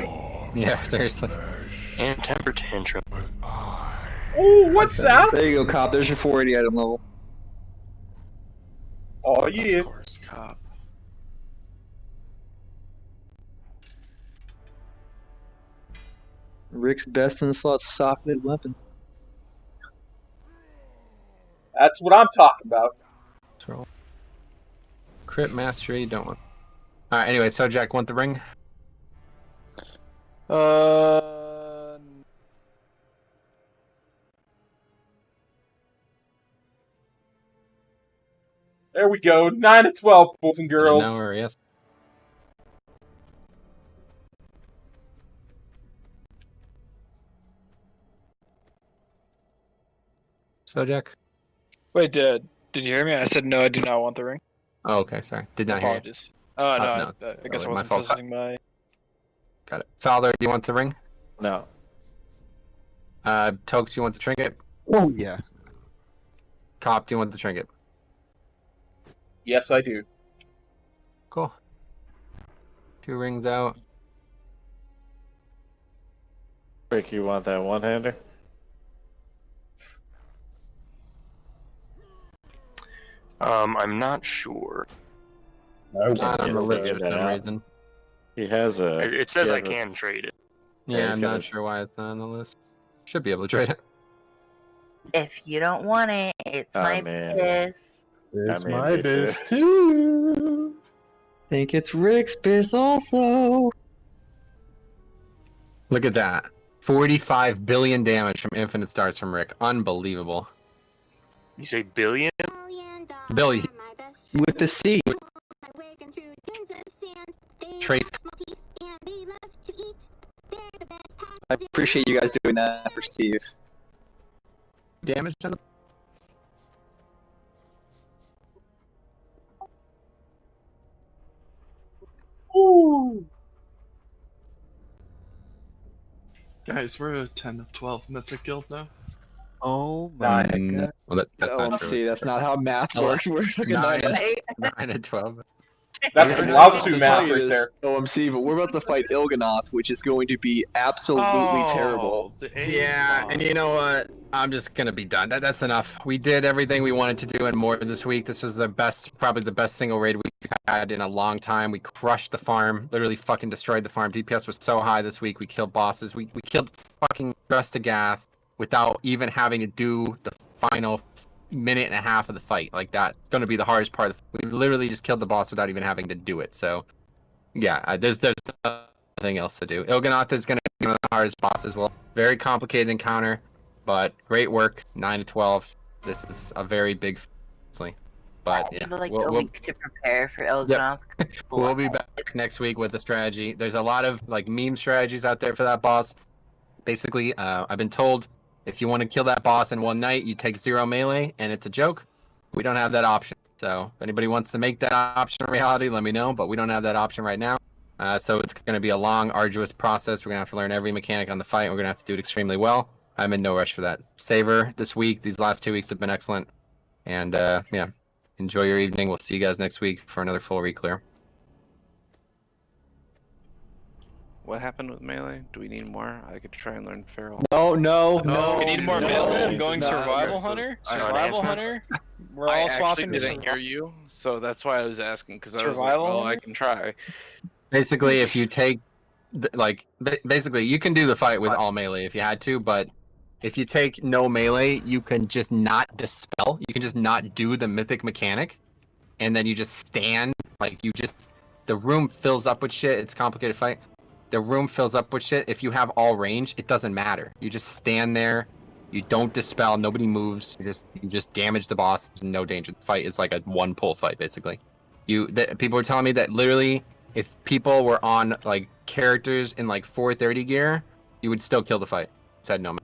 Yeah, seriously. And temper tantrum. Ooh, what's that? There you go, Cop. There's your 480 item level. Oh yeah. Of course, cop. Rick's best in the slot socketed weapon. That's what I'm talking about. Roll. Crit mastery, don't want. Alright, anyway, so Jack, want the ring? There we go. 9 to 12, boys and girls. No, yes. So Jack? Wait, did you hear me? I said no, I do not want the ring. Oh, okay, sorry. Did not hear you. Apologies. Oh, no, I guess I my wasn't fault. positioning my... Got it. Fowler, do you want the ring? No. Tokes, you want the trinket? Oh yeah. Cop, do you want the trinket? Yes, I do. Cool. 2 rings out. Rick, you want that one-hander? I'm not sure. Not on the list for some reason. He has a. It says I can trade it. Yeah, I'm not sure why it's not on the list. Should be able to trade it. If you don't want it, it's my biz. It's my biz too. Think it's Rick's biz also. Look at that. 45 billion damage from infinite stars from Rick. Unbelievable. You say billion? Billy. With the C. Trace. I appreciate you guys doing that for Steve. Damage on the... Guys, we're a 10 of 12 Mythic guild now. Oh my god. Well, that's not true. That's not how math works. We're looking Nine, at 9 and 12. That's some Lao Tzu math right there. OMC, but we're about to fight Il'gynoth, which is going to be absolutely terrible. Yeah, and you know what? I'm just gonna be done. That's enough. We did everything we wanted to do and more this week. This was probably the best single raid we've had in a long time. We crushed the farm, literally fucking destroyed the farm. DPS was so high this week. We killed bosses. We killed fucking Drestagath without even having to do the final minute and a half of the fight. Like that. It's gonna be the hardest part. We literally just killed the boss without even having to do it. So, yeah, there's nothing else to do. Il'gynoth is gonna be one of the hardest bosses. Well, very complicated encounter. But great work, 9 to 12. This is a very big, but yeah, Like a week to prepare for Il'gynoth. We'll be back next week with the strategy. There's a lot of like meme strategies out there for that boss. Basically, I've been told if you want to kill that boss in one night, you take 0 melee, and it's a joke. We don't have that option. So if anybody wants to make that option a reality, let me know. But we don't have that option right now. So it's going to be a long, arduous process. We're going to have to learn every mechanic on the fight. We're going to have to do it extremely well. I'm in no rush for that. Savor this week. These last 2 weeks have been excellent. And yeah, enjoy your evening. We'll see you guys next week for another full reclear. What happened with melee? Do we need more? I could try and learn feral. No. We need more melee. I'm going survival hunter. Survival hunter. We're all I actually swapping to didn't hear you, so that's why I was asking. Because I was like, Survival well, I hunter? can try. Basically, if you take, basically, you can do the fight with all melee if you had to, but if you take no melee, you can just not dispel. You can just not do the mythic mechanic, and then you just stand. Like the room fills up with shit. It's a complicated fight. The room fills up with shit. If you have all range, it doesn't matter. You just stand there. You don't dispel. Nobody moves. You just damage the boss. There's no danger. The fight is like a one pull fight, basically. People were telling me that literally, if people were on like characters in like 430 gear, you would still kill the fight. Said no.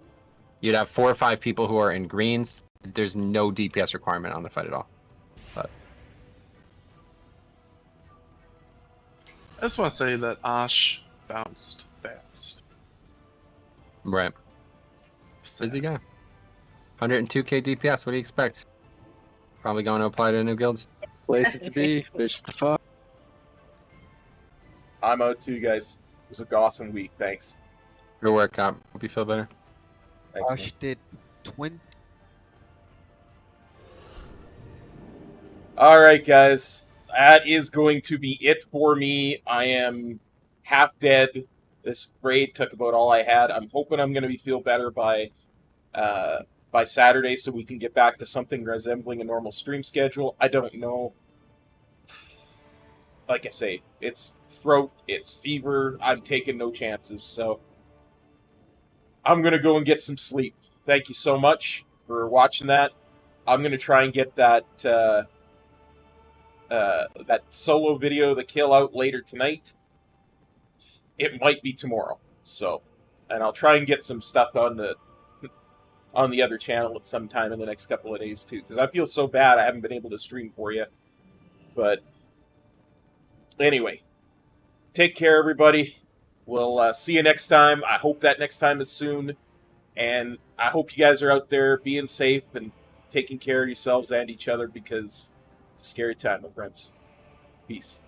You'd have 4 or 5 people who are in greens. There's no DPS requirement on the fight at all. But I just want to say that Ash bounced fast. right. Busy guy. 102k DPS. What do you expect? Probably going to apply to new guilds. Places to be, bitches to fuck. I'm out too, guys. It was a awesome week. Thanks. Good work, Cop. Hope you feel better. Thanks, Ash did 20. All right, guys. That is going to be it for me. I am half dead. This raid took about all I had. I'm hoping I'm going to feel better by Saturday so we can get back to something resembling a normal stream schedule. I don't know. Like I say, it's throat, it's fever. I'm taking no chances, so I'm going to go and get some sleep. Thank you so much for watching that. I'm going to try and get that that solo video, the kill, out later tonight. It might be tomorrow. So, and I'll try and get some stuff on the other channel at some time in the next couple of days too, because I feel so bad I haven't been able to stream for you. But anyway, take care, everybody. We'll see you next time. I hope that next time is soon. And I hope you guys are out there being safe and taking care of yourselves and each other, because it's a scary time, my friends. Peace.